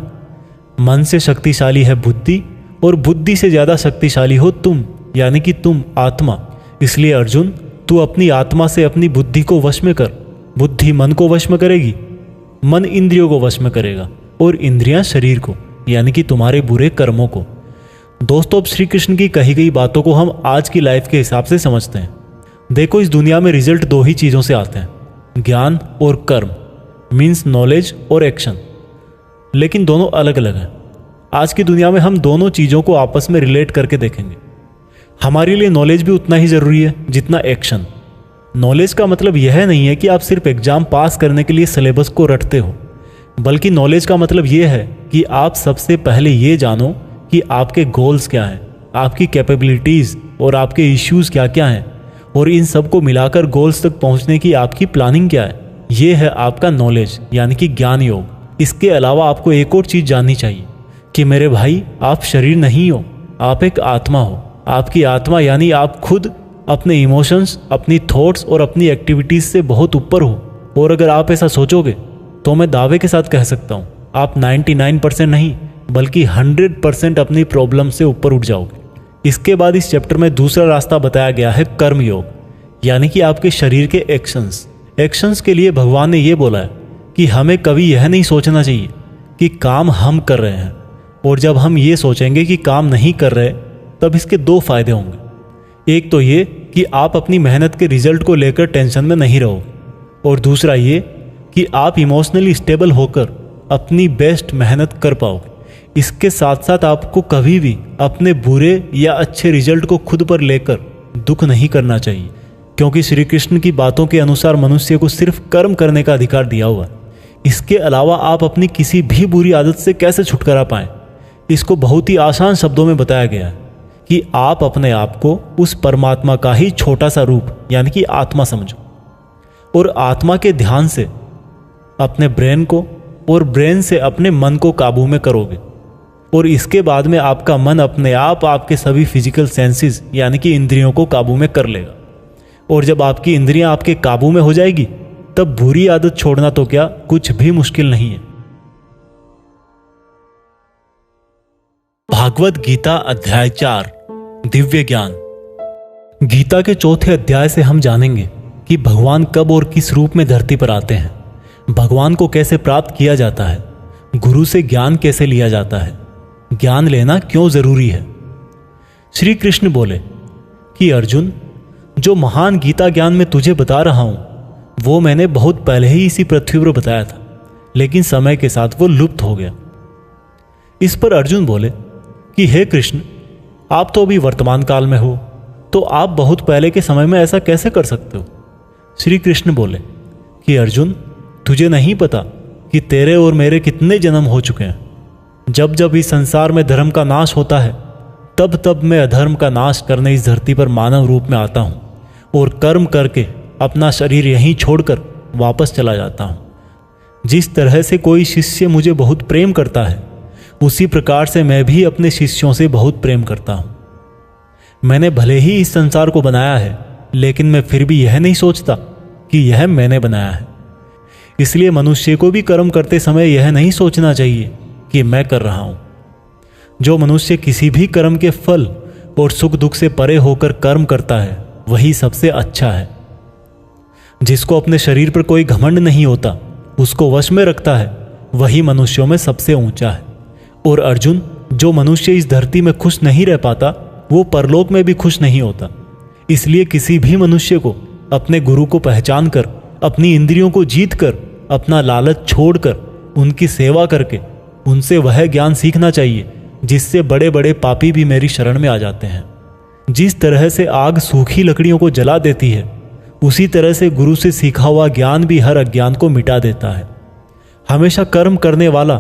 मन से शक्तिशाली है बुद्धि, और बुद्धि से ज्यादा शक्तिशाली हो तुम यानी कि तुम आत्मा। इसलिए अर्जुन, तू अपनी आत्मा से अपनी बुद्धि को वश में कर। बुद्धि मन को वश में करेगी, मन इंद्रियों को वश में करेगा, और इंद्रियां शरीर को यानी कि तुम्हारे बुरे कर्मों को। दोस्तों, अब श्री कृष्ण की कही गई बातों को हम आज की लाइफ के हिसाब से समझते हैं। देखो, इस दुनिया में रिजल्ट दो ही चीज़ों से आते हैं, ज्ञान और कर्म, मीन्स नॉलेज और एक्शन, लेकिन दोनों अलग अलग हैं। आज की दुनिया में हम दोनों चीज़ों को आपस में रिलेट करके देखेंगे। हमारे लिए नॉलेज भी उतना ही ज़रूरी है जितना एक्शन। नॉलेज का मतलब यह नहीं है कि आप सिर्फ एग्जाम पास करने के लिए सिलेबस को रटते हो, बल्कि नॉलेज का मतलब यह है कि आप सबसे पहले ये जानो कि आपके गोल्स क्या हैं, आपकी कैपेबिलिटीज़ और आपके इश्यूज़ क्या क्या हैं, और इन सब को मिलाकर गोल्स तक पहुंचने की आपकी प्लानिंग क्या है। ये है आपका नॉलेज यानी कि ज्ञान योग। इसके अलावा आपको एक और चीज़ जाननी चाहिए कि मेरे भाई, आप शरीर नहीं हो, आप एक आत्मा हो। आपकी आत्मा यानी आप खुद अपने इमोशंस, अपनी थॉट्स और अपनी एक्टिविटीज़ से बहुत ऊपर हो। और अगर आप ऐसा सोचोगे तो मैं दावे के साथ कह सकता हूँ, आप 99% नहीं बल्कि 100% अपनी प्रॉब्लम से ऊपर उठ जाओगे। इसके बाद इस चैप्टर में दूसरा रास्ता बताया गया है कर्म योग, यानी कि आपके शरीर के एक्शंस के लिए भगवान ने ये बोला है कि हमें कभी यह नहीं सोचना चाहिए कि काम हम कर रहे हैं, और जब हम ये सोचेंगे कि काम नहीं कर रहे तब इसके दो फायदे होंगे। एक तो ये कि आप अपनी मेहनत के रिजल्ट को लेकर टेंशन में नहीं रहोगे, और दूसरा ये कि आप इमोशनली स्टेबल होकर अपनी बेस्ट मेहनत कर पाओगे। इसके साथ साथ आपको कभी भी अपने बुरे या अच्छे रिजल्ट को खुद पर लेकर दुख नहीं करना चाहिए, क्योंकि श्री कृष्ण की बातों के अनुसार मनुष्य को सिर्फ कर्म करने का अधिकार दिया हुआ है। इसके अलावा आप अपनी किसी भी बुरी आदत से कैसे छुटकारा पाएं, इसको बहुत ही आसान शब्दों में बताया गया है कि आप अपने आप को उस परमात्मा का ही छोटा सा रूप यानी कि आत्मा समझो, और आत्मा के ध्यान से अपने ब्रेन को और ब्रेन से अपने मन को काबू में करोगे, और इसके बाद में आपका मन अपने आप आपके सभी फिजिकल सेंसेस यानी कि इंद्रियों को काबू में कर लेगा। और जब आपकी इंद्रियां आपके काबू में हो जाएगी तब बुरी आदत छोड़ना तो क्या कुछ भी मुश्किल नहीं है। भागवत गीता अध्याय 4 दिव्य ज्ञान। गीता के चौथे अध्याय से हम जानेंगे कि भगवान कब और किस रूप में धरती पर आते हैं, भगवान को कैसे प्राप्त किया जाता है, गुरु से ज्ञान कैसे लिया जाता है, ज्ञान लेना क्यों जरूरी है। श्री कृष्ण बोले कि अर्जुन, जो महान गीता ज्ञान मैं तुझे बता रहा हूं वो मैंने बहुत पहले ही इसी पृथ्वी पर बताया था, लेकिन समय के साथ वो लुप्त हो गया। इस पर अर्जुन बोले कि हे कृष्ण, आप तो अभी वर्तमान काल में हो, तो आप बहुत पहले के समय में ऐसा कैसे कर सकते हो। श्री कृष्ण बोले कि अर्जुन, तुझे नहीं पता कि तेरे और मेरे कितने जन्म हो चुके हैं। जब जब इस संसार में धर्म का नाश होता है तब तब मैं अधर्म का नाश करने इस धरती पर मानव रूप में आता हूँ और कर्म करके अपना शरीर यहीं छोड़कर वापस चला जाता हूँ। जिस तरह से कोई शिष्य मुझे बहुत प्रेम करता है, उसी प्रकार से मैं भी अपने शिष्यों से बहुत प्रेम करता हूँ। मैंने भले ही इस संसार को बनाया है, लेकिन मैं फिर भी यह नहीं सोचता कि यह मैंने बनाया है। इसलिए मनुष्य को भी कर्म करते समय यह नहीं सोचना चाहिए कि मैं कर रहा हूँ। जो मनुष्य किसी भी कर्म के फल और सुख दुख से परे होकर कर्म करता है वही सबसे अच्छा है। जिसको अपने शरीर पर कोई घमंड नहीं होता, उसको वश में रखता है, वही मनुष्यों में सबसे ऊंचा है। और अर्जुन, जो मनुष्य इस धरती में खुश नहीं रह पाता वो परलोक में भी खुश नहीं होता। इसलिए किसी भी मनुष्य को अपने गुरु को पहचान कर, अपनी इंद्रियों को जीत कर, अपना लालच छोड़कर उनकी सेवा करके उनसे वह ज्ञान सीखना चाहिए जिससे बड़े बड़े पापी भी मेरी शरण में आ जाते हैं। जिस तरह से आग सूखी लकड़ियों को जला देती है, उसी तरह से गुरु से सीखा हुआ ज्ञान भी हर अज्ञान को मिटा देता है। हमेशा कर्म करने वाला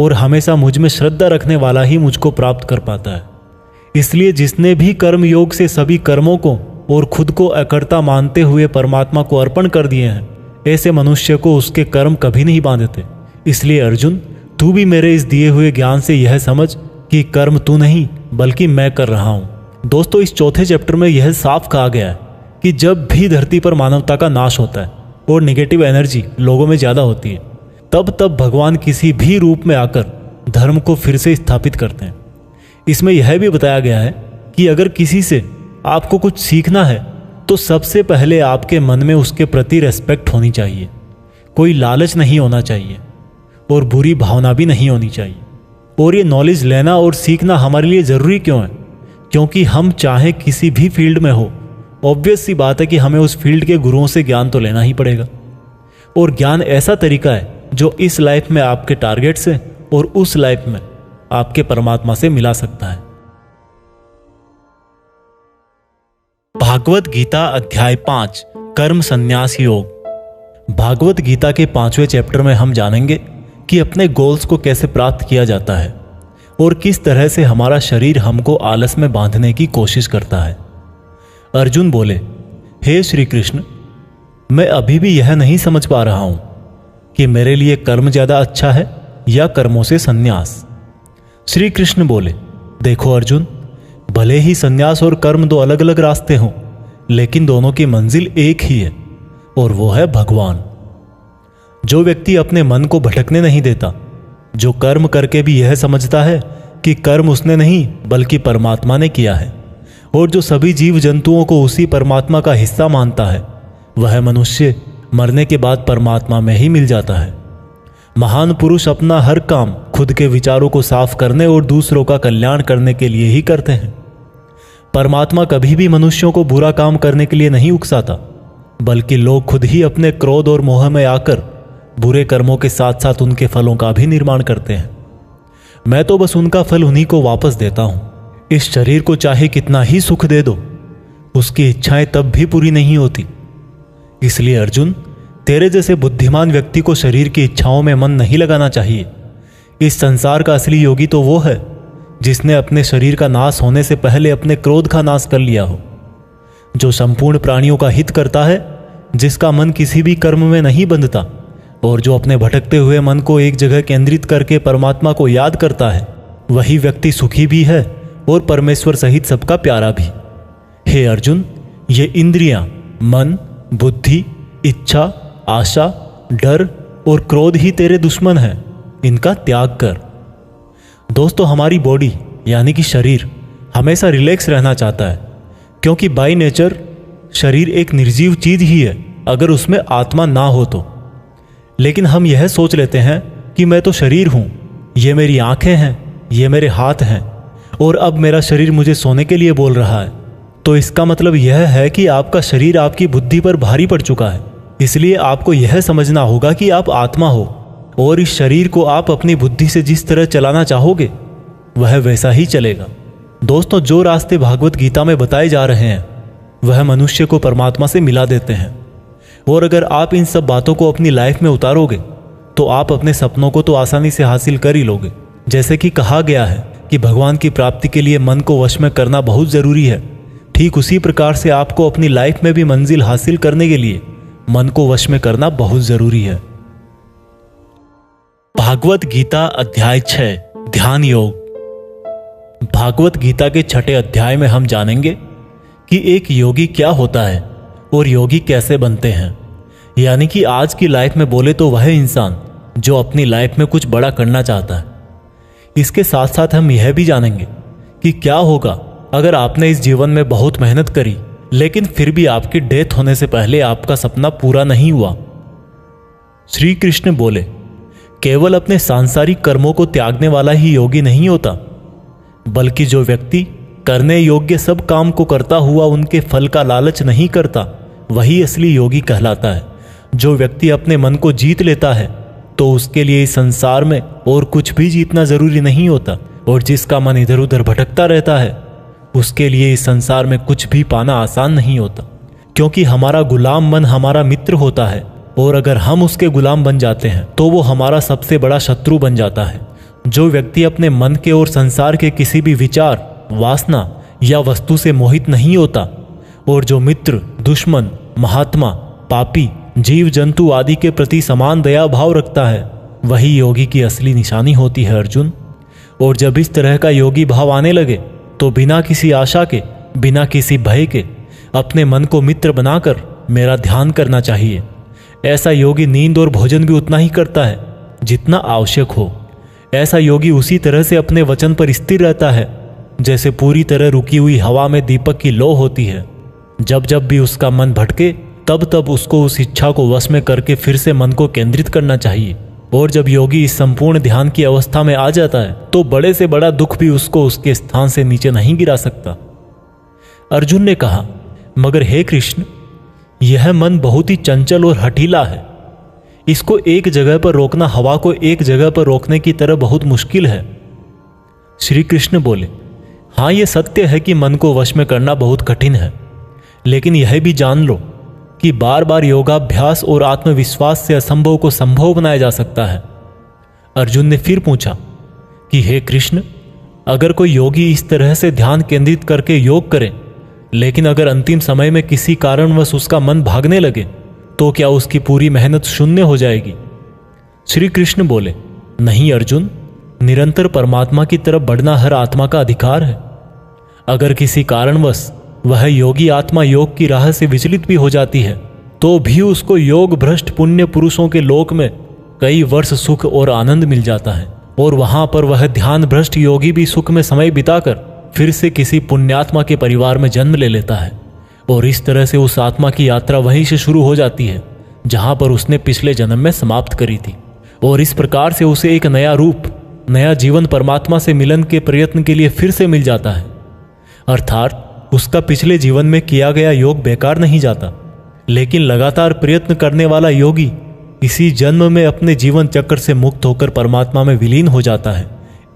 और हमेशा मुझ में श्रद्धा रखने वाला ही मुझको प्राप्त कर पाता है। इसलिए जिसने भी कर्म योग से सभी कर्मों को और खुद को अकर्ता मानते हुए परमात्मा को अर्पण कर दिए हैं, ऐसे मनुष्य को उसके कर्म कभी नहीं बांधते। इसलिए अर्जुन, तू भी मेरे इस दिए हुए ज्ञान से यह समझ कि कर्म तू नहीं बल्कि मैं कर रहा हूं। दोस्तों, इस चौथे चैप्टर में यह साफ कहा गया है कि जब भी धरती पर मानवता का नाश होता है और नेगेटिव एनर्जी लोगों में ज़्यादा होती है, तब तब भगवान किसी भी रूप में आकर धर्म को फिर से स्थापित करते हैं। इसमें यह भी बताया गया है कि अगर किसी से आपको कुछ सीखना है तो सबसे पहले आपके मन में उसके प्रति रेस्पेक्ट होनी चाहिए, कोई लालच नहीं होना चाहिए और बुरी भावना भी नहीं होनी चाहिए। और ये नॉलेज लेना और सीखना हमारे लिए ज़रूरी क्यों है? क्योंकि हम चाहे किसी भी फील्ड में हो, ऑब्वियस सी बात है कि हमें उस फील्ड के गुरुओं से ज्ञान तो लेना ही पड़ेगा। और ज्ञान ऐसा तरीका है जो इस लाइफ में आपके टारगेट से और उस लाइफ में आपके परमात्मा से मिला सकता है। भागवत गीता अध्याय 5 कर्म संन्यास योग। भागवत गीता के 5वें चैप्टर में हम जानेंगे कि अपने गोल्स को कैसे प्राप्त किया जाता है और किस तरह से हमारा शरीर हमको आलस में बांधने की कोशिश करता है। अर्जुन बोले, हे श्री कृष्ण, मैं अभी भी यह नहीं समझ पा रहा हूं कि मेरे लिए कर्म ज्यादा अच्छा है या कर्मों से संन्यास। श्री कृष्ण बोले, देखो अर्जुन, भले ही संन्यास और कर्म दो अलग अलग रास्ते हों, लेकिन दोनों की मंजिल एक ही है और वो है भगवान। जो व्यक्ति अपने मन को भटकने नहीं देता, जो कर्म करके भी यह समझता है कि कर्म उसने नहीं बल्कि परमात्मा ने किया है, और जो सभी जीव जंतुओं को उसी परमात्मा का हिस्सा मानता है, वह मनुष्य मरने के बाद परमात्मा में ही मिल जाता है। महान पुरुष अपना हर काम खुद के विचारों को साफ करने और दूसरों का कल्याण करने के लिए ही करते हैं। परमात्मा कभी भी मनुष्यों को बुरा काम करने के लिए नहीं उकसाता, बल्कि लोग खुद ही अपने क्रोध और मोह में आकर बुरे कर्मों के साथ साथ उनके फलों का भी निर्माण करते हैं। मैं तो बस उनका फल उन्हीं को वापस देता हूं। इस शरीर को चाहे कितना ही सुख दे दो, उसकी इच्छाएं तब भी पूरी नहीं होती। इसलिए अर्जुन, तेरे जैसे बुद्धिमान व्यक्ति को शरीर की इच्छाओं में मन नहीं लगाना चाहिए। इस संसार का असली योगी तो वो है जिसने अपने शरीर का नाश होने से पहले अपने क्रोध का नाश कर लिया हो, जो संपूर्ण प्राणियों का हित करता है, जिसका मन किसी भी कर्म में नहीं बंधता और जो अपने भटकते हुए मन को एक जगह केंद्रित करके परमात्मा को याद करता है, वही व्यक्ति सुखी भी है और परमेश्वर सहित सबका प्यारा भी। हे अर्जुन, ये इंद्रियां, मन, बुद्धि, इच्छा, आशा, डर और क्रोध ही तेरे दुश्मन हैं। इनका त्याग कर। दोस्तों, हमारी बॉडी यानी कि शरीर हमेशा रिलैक्स रहना चाहता है, क्योंकि बाय नेचर शरीर एक निर्जीव चीज ही है अगर उसमें आत्मा ना हो तो। लेकिन हम यह सोच लेते हैं कि मैं तो शरीर हूं, ये मेरी आंखें हैं, ये मेरे हाथ हैं और अब मेरा शरीर मुझे सोने के लिए बोल रहा है। तो इसका मतलब यह है कि आपका शरीर आपकी बुद्धि पर भारी पड़ चुका है। इसलिए आपको यह समझना होगा कि आप आत्मा हो और इस शरीर को आप अपनी बुद्धि से जिस तरह चलाना चाहोगे वह वैसा ही चलेगा। दोस्तों, जो रास्ते भागवत गीता में बताए जा रहे हैं वह मनुष्य को परमात्मा से मिला देते हैं। और अगर आप इन सब बातों को अपनी लाइफ में उतारोगे तो आप अपने सपनों को तो आसानी से हासिल कर ही लोगे। जैसे कि कहा गया है कि भगवान की प्राप्ति के लिए मन को वश में करना बहुत जरूरी है, ठीक उसी प्रकार से आपको अपनी लाइफ में भी मंजिल हासिल करने के लिए मन को वश में करना बहुत जरूरी है। भागवत गीता अध्याय 6 ध्यान योग। भागवत गीता के 6ठे अध्याय में हम जानेंगे कि एक योगी क्या होता है और योगी कैसे बनते हैं। यानी कि आज की लाइफ में बोले तो वह इंसान जो अपनी लाइफ में कुछ बड़ा करना चाहता है। इसके साथ साथ हम यह भी जानेंगे कि क्या होगा अगर आपने इस जीवन में बहुत मेहनत करी लेकिन फिर भी आपकी डेथ होने से पहले आपका सपना पूरा नहीं हुआ। श्री कृष्ण बोले, केवल अपने सांसारिक कर्मों को त्यागने वाला ही योगी नहीं होता, बल्कि जो व्यक्ति करने योग्य सब काम को करता हुआ उनके फल का लालच नहीं करता, वही असली योगी कहलाता है। जो व्यक्ति अपने मन को जीत लेता है तो उसके लिए इस संसार में और कुछ भी जीतना जरूरी नहीं होता, और जिसका मन इधर उधर भटकता रहता है उसके लिए इस संसार में कुछ भी पाना आसान नहीं होता, क्योंकि हमारा गुलाम मन हमारा मित्र होता है और अगर हम उसके गुलाम बन जाते हैं तो वो हमारा सबसे बड़ा शत्रु बन जाता है। जो व्यक्ति अपने मन के और संसार के किसी भी विचार, वासना या वस्तु से मोहित नहीं होता और जो मित्र, दुश्मन, महात्मा, पापी, जीव जंतु आदि के प्रति समान दया भाव रखता है, वही योगी की असली निशानी होती है अर्जुन। और जब इस तरह का योगी भाव आने लगे तो बिना किसी आशा के, बिना किसी भय के अपने मन को मित्र बनाकर मेरा ध्यान करना चाहिए। ऐसा योगी नींद और भोजन भी उतना ही करता है जितना आवश्यक हो। ऐसा योगी उसी तरह से अपने वचन पर स्थिर रहता है जैसे पूरी तरह रुकी हुई हवा में दीपक की लौ होती है। जब जब भी उसका मन भटके तब तब उसको उस इच्छा को वश में करके फिर से मन को केंद्रित करना चाहिए। और जब योगी इस संपूर्ण ध्यान की अवस्था में आ जाता है तो बड़े से बड़ा दुख भी उसको उसके स्थान से नीचे नहीं गिरा सकता। अर्जुन ने कहा, मगर हे कृष्ण, यह मन बहुत ही चंचल और हठीला है। इसको एक जगह पर रोकना हवा को एक जगह पर रोकने की तरह बहुत मुश्किल है। श्री कृष्ण बोले, हाँ, यह सत्य है कि मन को वश में करना बहुत कठिन है, लेकिन यह भी जान लो कि बार बार योगाभ्यास और आत्मविश्वास से असंभव को संभव बनाया जा सकता है। अर्जुन ने फिर पूछा कि हे कृष्ण, अगर कोई योगी इस तरह से ध्यान केंद्रित करके योग करे, लेकिन अगर अंतिम समय में किसी कारणवश उसका मन भागने लगे तो क्या उसकी पूरी मेहनत शून्य हो जाएगी? श्री कृष्ण बोले, नहीं अर्जुन, निरंतर परमात्मा की तरफ बढ़ना हर आत्मा का अधिकार है। अगर किसी कारणवश वह योगी आत्मा योग की राह से विचलित भी हो जाती है तो भी उसको योग भ्रष्ट पुण्य पुरुषों के लोक में कई वर्ष सुख और आनंद मिल जाता है, और वहां पर वह ध्यान भ्रष्ट योगी भी सुख में समय बिताकर फिर से किसी पुण्यात्मा के परिवार में जन्म ले लेता है। और इस तरह से उस आत्मा की यात्रा वहीं से शुरू हो जाती है जहां पर उसने पिछले जन्म में समाप्त करी थी, और इस प्रकार से उसे एक नया रूप, नया जीवन परमात्मा से मिलन के प्रयत्न के लिए फिर से मिल जाता है। अर्थात उसका पिछले जीवन में किया गया योग बेकार नहीं जाता, लेकिन लगातार प्रयत्न करने वाला योगी इसी जन्म में अपने जीवन चक्र से मुक्त होकर परमात्मा में विलीन हो जाता है।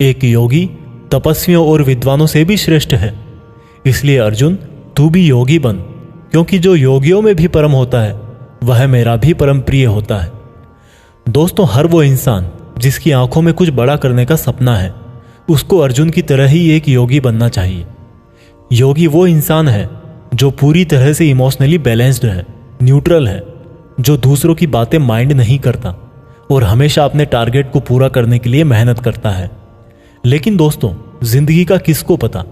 एक योगी तपस्वियों और विद्वानों से भी श्रेष्ठ है। इसलिए अर्जुन, तू भी योगी बन, क्योंकि जो योगियों में भी परम होता है वह मेरा भी परम प्रिय होता है। दोस्तों, हर वो इंसान जिसकी आंखों में कुछ बड़ा करने का सपना है, उसको अर्जुन की तरह ही एक योगी बनना चाहिए। योगी वो इंसान है जो पूरी तरह से इमोशनली बैलेंस्ड है, न्यूट्रल है, जो दूसरों की बातें माइंड नहीं करता और हमेशा अपने टारगेट को पूरा करने के लिए मेहनत करता है। लेकिन दोस्तों, जिंदगी का किसको पता,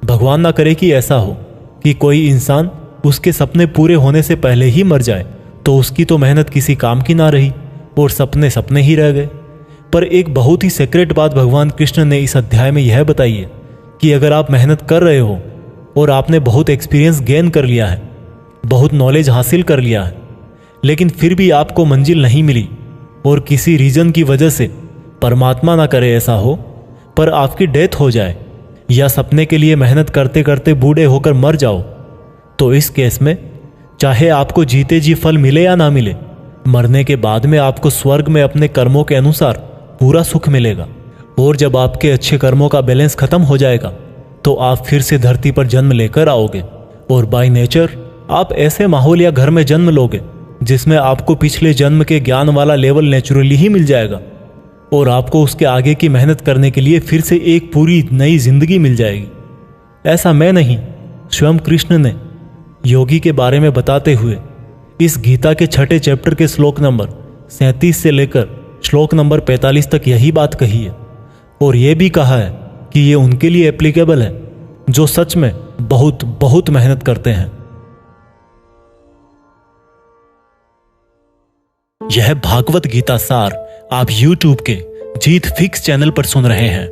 भगवान ना करे कि ऐसा हो कि कोई इंसान उसके सपने पूरे होने से पहले ही मर जाए, तो उसकी तो मेहनत किसी काम की ना रही और सपने सपने ही रह गए। पर एक बहुत ही सीक्रेट बात भगवान कृष्ण ने इस अध्याय में यह बताई है कि अगर आप मेहनत कर रहे हो और आपने बहुत एक्सपीरियंस गेन कर लिया है, बहुत नॉलेज हासिल कर लिया है, लेकिन फिर भी आपको मंजिल नहीं मिली और किसी रीजन की वजह से, परमात्मा ना करे ऐसा हो, पर आपकी डेथ हो जाए या सपने के लिए मेहनत करते करते बूढ़े होकर मर जाओ, तो इस केस में चाहे आपको जीते जी फल मिले या ना मिले, मरने के बाद में आपको स्वर्ग में अपने कर्मों के अनुसार पूरा सुख मिलेगा। और जब आपके अच्छे कर्मों का बैलेंस खत्म हो जाएगा तो आप फिर से धरती पर जन्म लेकर आओगे और बाय नेचर आप ऐसे माहौल या घर में जन्म लोगे जिसमें आपको पिछले जन्म के ज्ञान वाला लेवल नेचुरली ही मिल जाएगा और आपको उसके आगे की मेहनत करने के लिए फिर से एक पूरी नई जिंदगी मिल जाएगी। ऐसा मैं नहीं, स्वयं कृष्ण ने योगी के बारे में बताते हुए इस गीता के 6 चैप्टर के श्लोक नंबर 37 से लेकर श्लोक नंबर 45 तक यही बात कही है और यह भी कहा है कि ये उनके लिए एप्लीकेबल है जो सच में बहुत बहुत मेहनत करते हैं। यह भागवत गीता सार आप YouTube के जीत फिक्स चैनल पर सुन रहे हैं।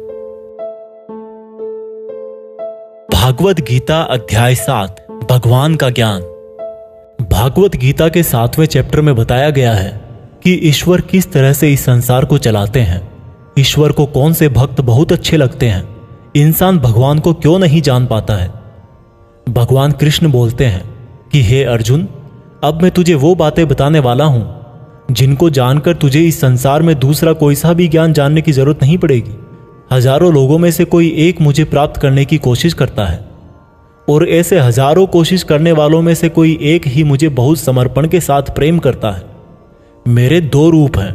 भागवत गीता अध्याय 7 भगवान का ज्ञान। भागवत गीता के 7वें चैप्टर में बताया गया है कि ईश्वर किस तरह से इस संसार को चलाते हैं, ईश्वर को कौन से भक्त बहुत अच्छे लगते हैं, इंसान भगवान को क्यों नहीं जान पाता है। भगवान कृष्ण बोलते हैं कि हे अर्जुन, अब मैं तुझे वो बातें बताने वाला हूं जिनको जानकर तुझे इस संसार में दूसरा कोई सा भी ज्ञान जानने की जरूरत नहीं पड़ेगी। हजारों लोगों में से कोई एक मुझे प्राप्त करने की कोशिश करता है और ऐसे हजारों कोशिश करने वालों में से कोई एक ही मुझे बहुत समर्पण के साथ प्रेम करता है। मेरे 2 रूप हैं,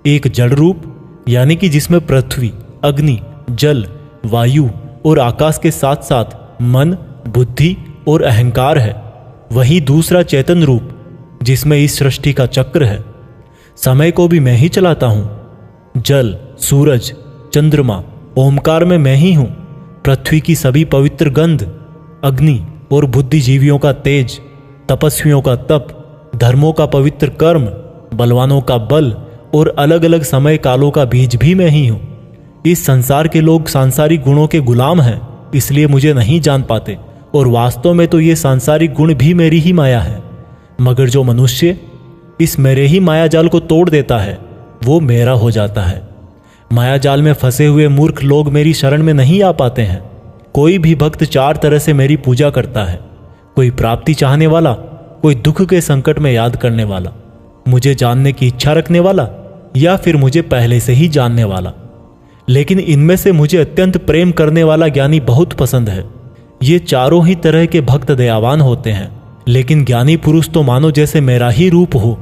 एक जड़ रूप यानी कि जिसमें पृथ्वी, अग्नि, जल, वायु और आकाश के साथ साथ मन, बुद्धि और अहंकार है। वही दूसरा चेतन रूप जिसमें इस सृष्टि का चक्र है। समय को भी मैं ही चलाता हूं। जल, सूरज, चंद्रमा, ओमकार में मैं ही हूं। पृथ्वी की सभी पवित्र गंध, अग्नि और बुद्धिजीवियों का तेज, तपस्वियों का तप, धर्मों का पवित्र कर्म, बलवानों का बल और अलग अलग समय कालों का बीज भी मैं ही हूं। इस संसार के लोग सांसारिक गुणों के गुलाम हैं, इसलिए मुझे नहीं जान पाते और वास्तव में तो ये सांसारिक गुण भी मेरी ही माया है। मगर जो मनुष्य इस मेरे ही माया जाल को तोड़ देता है वो मेरा हो जाता है। माया जाल में फंसे हुए मूर्ख लोग मेरी शरण में नहीं आ पाते हैं। कोई भी भक्त 4 तरह से मेरी पूजा करता है, कोई प्राप्ति चाहने वाला, कोई दुख के संकट में याद करने वाला, मुझे जानने की इच्छा रखने वाला या फिर मुझे पहले से ही जानने वाला। लेकिन इनमें से मुझे अत्यंत प्रेम करने वाला ज्ञानी बहुत पसंद है। ये चारों ही तरह के भक्त दयावान होते हैं, लेकिन ज्ञानी पुरुष तो मानो जैसे मेरा ही रूप हो।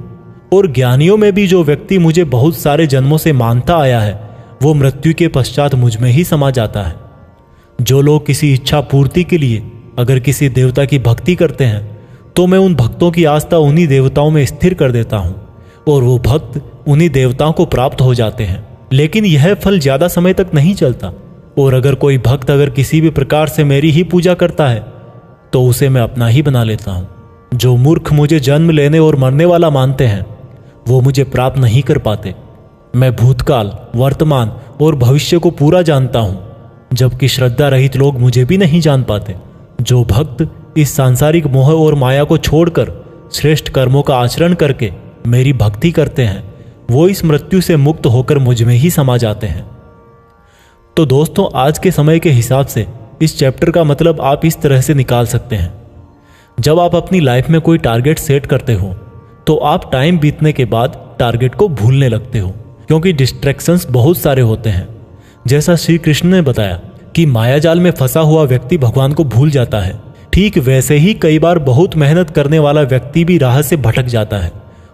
और ज्ञानियों में भी जो व्यक्ति मुझे बहुत सारे जन्मों से मानता आया है वो मृत्यु के पश्चात मुझ में ही समा जाता है। जो लोग किसी इच्छा पूर्ति के लिए अगर किसी देवता की भक्ति करते हैं तो मैं उन भक्तों की आस्था उन्हीं देवताओं में स्थिर कर देता हूं और वो भक्त उन्हीं देवताओं को प्राप्त हो जाते हैं। लेकिन यह फल ज्यादा समय तक नहीं चलता और अगर कोई भक्त अगर किसी भी प्रकार से मेरी ही पूजा करता है तो उसे मैं अपना ही बना लेता हूं। जो मूर्ख मुझे जन्म लेने और मरने वाला मानते हैं वो मुझे प्राप्त नहीं कर पाते। मैं भूतकाल, वर्तमान और भविष्य को पूरा जानता हूं, जबकि श्रद्धा रहित लोग मुझे भी नहीं जान पाते। जो भक्त इस सांसारिक मोह और माया को छोड़कर श्रेष्ठ कर्मों का आचरण करके मेरी भक्ति करते हैं वो इस मृत्यु से मुक्त होकर मुझ में ही समा जाते हैं। तो दोस्तों, आज के समय के हिसाब से इस चैप्टर का मतलब आप इस तरह से निकाल सकते हैं। जब आप अपनी लाइफ में कोई टारगेट सेट करते हो तो आप टाइम बीतने के बाद टारगेट को भूलने लगते हो, क्योंकि डिस्ट्रैक्शंस बहुत सारे होते हैं। जैसा श्री कृष्ण ने बताया कि मायाजाल में फंसा हुआ व्यक्ति भगवान को भूल जाता है, ठीक वैसे ही कई बार बहुत मेहनत करने वाला व्यक्ति भी राह से भटक जाता है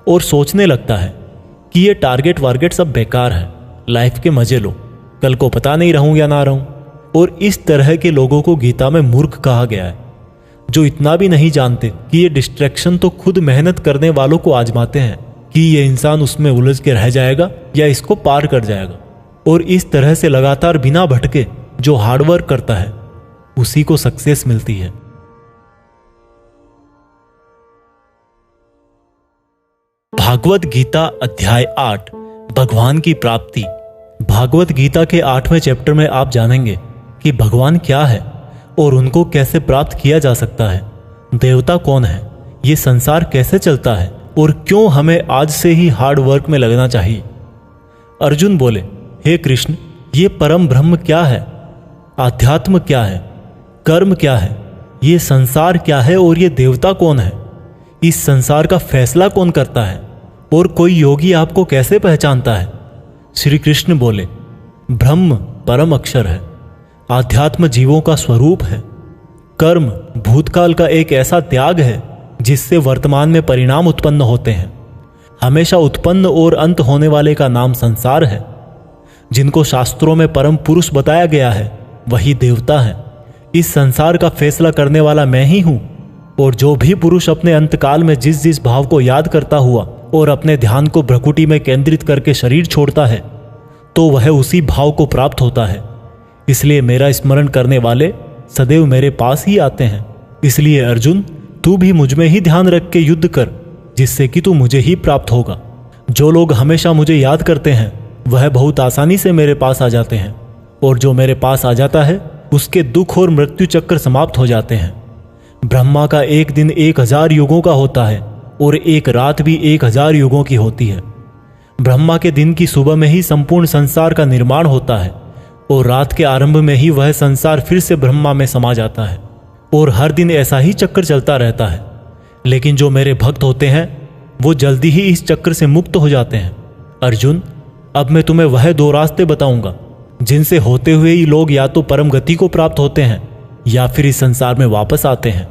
और सोचने लगता है कि ये टारगेट वारगेट सब बेकार है, लाइफ के मजे लो, कल को पता नहीं रहूं या ना रहूं। और इस तरह के लोगों को गीता में मूर्ख कहा गया है, जो इतना भी नहीं जानते कि ये डिस्ट्रैक्शन तो खुद मेहनत करने वालों को आजमाते हैं कि ये इंसान उसमें उलझ के रह जाएगा या इसको पार कर जाएगा। और इस तरह से लगातार बिना भटके जो हार्डवर्क करता है उसी को सक्सेस मिलती है। भागवत गीता अध्याय 8 भगवान की प्राप्ति। भागवत गीता के 8वें चैप्टर में आप जानेंगे कि भगवान क्या है और उनको कैसे प्राप्त किया जा सकता है, देवता कौन है, ये संसार कैसे चलता है और क्यों हमें आज से ही हार्ड वर्क में लगना चाहिए। अर्जुन बोले, हे कृष्ण, ये परम ब्रह्म क्या है, आध्यात्म क्या है, कर्म क्या है, ये संसार क्या है और ये देवता कौन है, इस संसार का फैसला कौन करता है और कोई योगी आपको कैसे पहचानता है। श्री कृष्ण बोले, ब्रह्म परम अक्षर है, आध्यात्म जीवों का स्वरूप है, कर्म भूतकाल का एक ऐसा त्याग है जिससे वर्तमान में परिणाम उत्पन्न होते हैं, हमेशा उत्पन्न और अंत होने वाले का नाम संसार है, जिनको शास्त्रों में परम पुरुष बताया गया है वही देवता है। इस संसार का फैसला करने वाला मैं ही हूं। और जो भी पुरुष अपने अंतकाल में जिस जिस भाव को याद करता हुआ और अपने ध्यान को भ्रकुटी में केंद्रित करके शरीर छोड़ता है तो वह उसी भाव को प्राप्त होता है। इसलिए मेरा स्मरण करने वाले सदैव मेरे पास ही आते हैं। इसलिए अर्जुन, तू भी मुझ में ही ध्यान रख के युद्ध कर, जिससे कि तू मुझे ही प्राप्त होगा। जो लोग हमेशा मुझे याद करते हैं वह बहुत आसानी से मेरे पास आ जाते हैं, और जो मेरे पास आ जाता है उसके दुख और मृत्यु चक्र समाप्त हो जाते हैं। ब्रह्मा का एक दिन 1000 युगों का होता है और एक रात भी 1000 युगों की होती है। ब्रह्मा के दिन की सुबह में ही संपूर्ण संसार का निर्माण होता है और रात के आरंभ में ही वह संसार फिर से ब्रह्मा में समा जाता है, और हर दिन ऐसा ही चक्र चलता रहता है। लेकिन जो मेरे भक्त होते हैं वो जल्दी ही इस चक्र से मुक्त हो जाते हैं। अर्जुन, अब मैं तुम्हें वह 2 रास्ते बताऊंगा जिनसे होते हुए ही लोग या तो परम गति को प्राप्त होते हैं या फिर इस संसार में वापस आते हैं।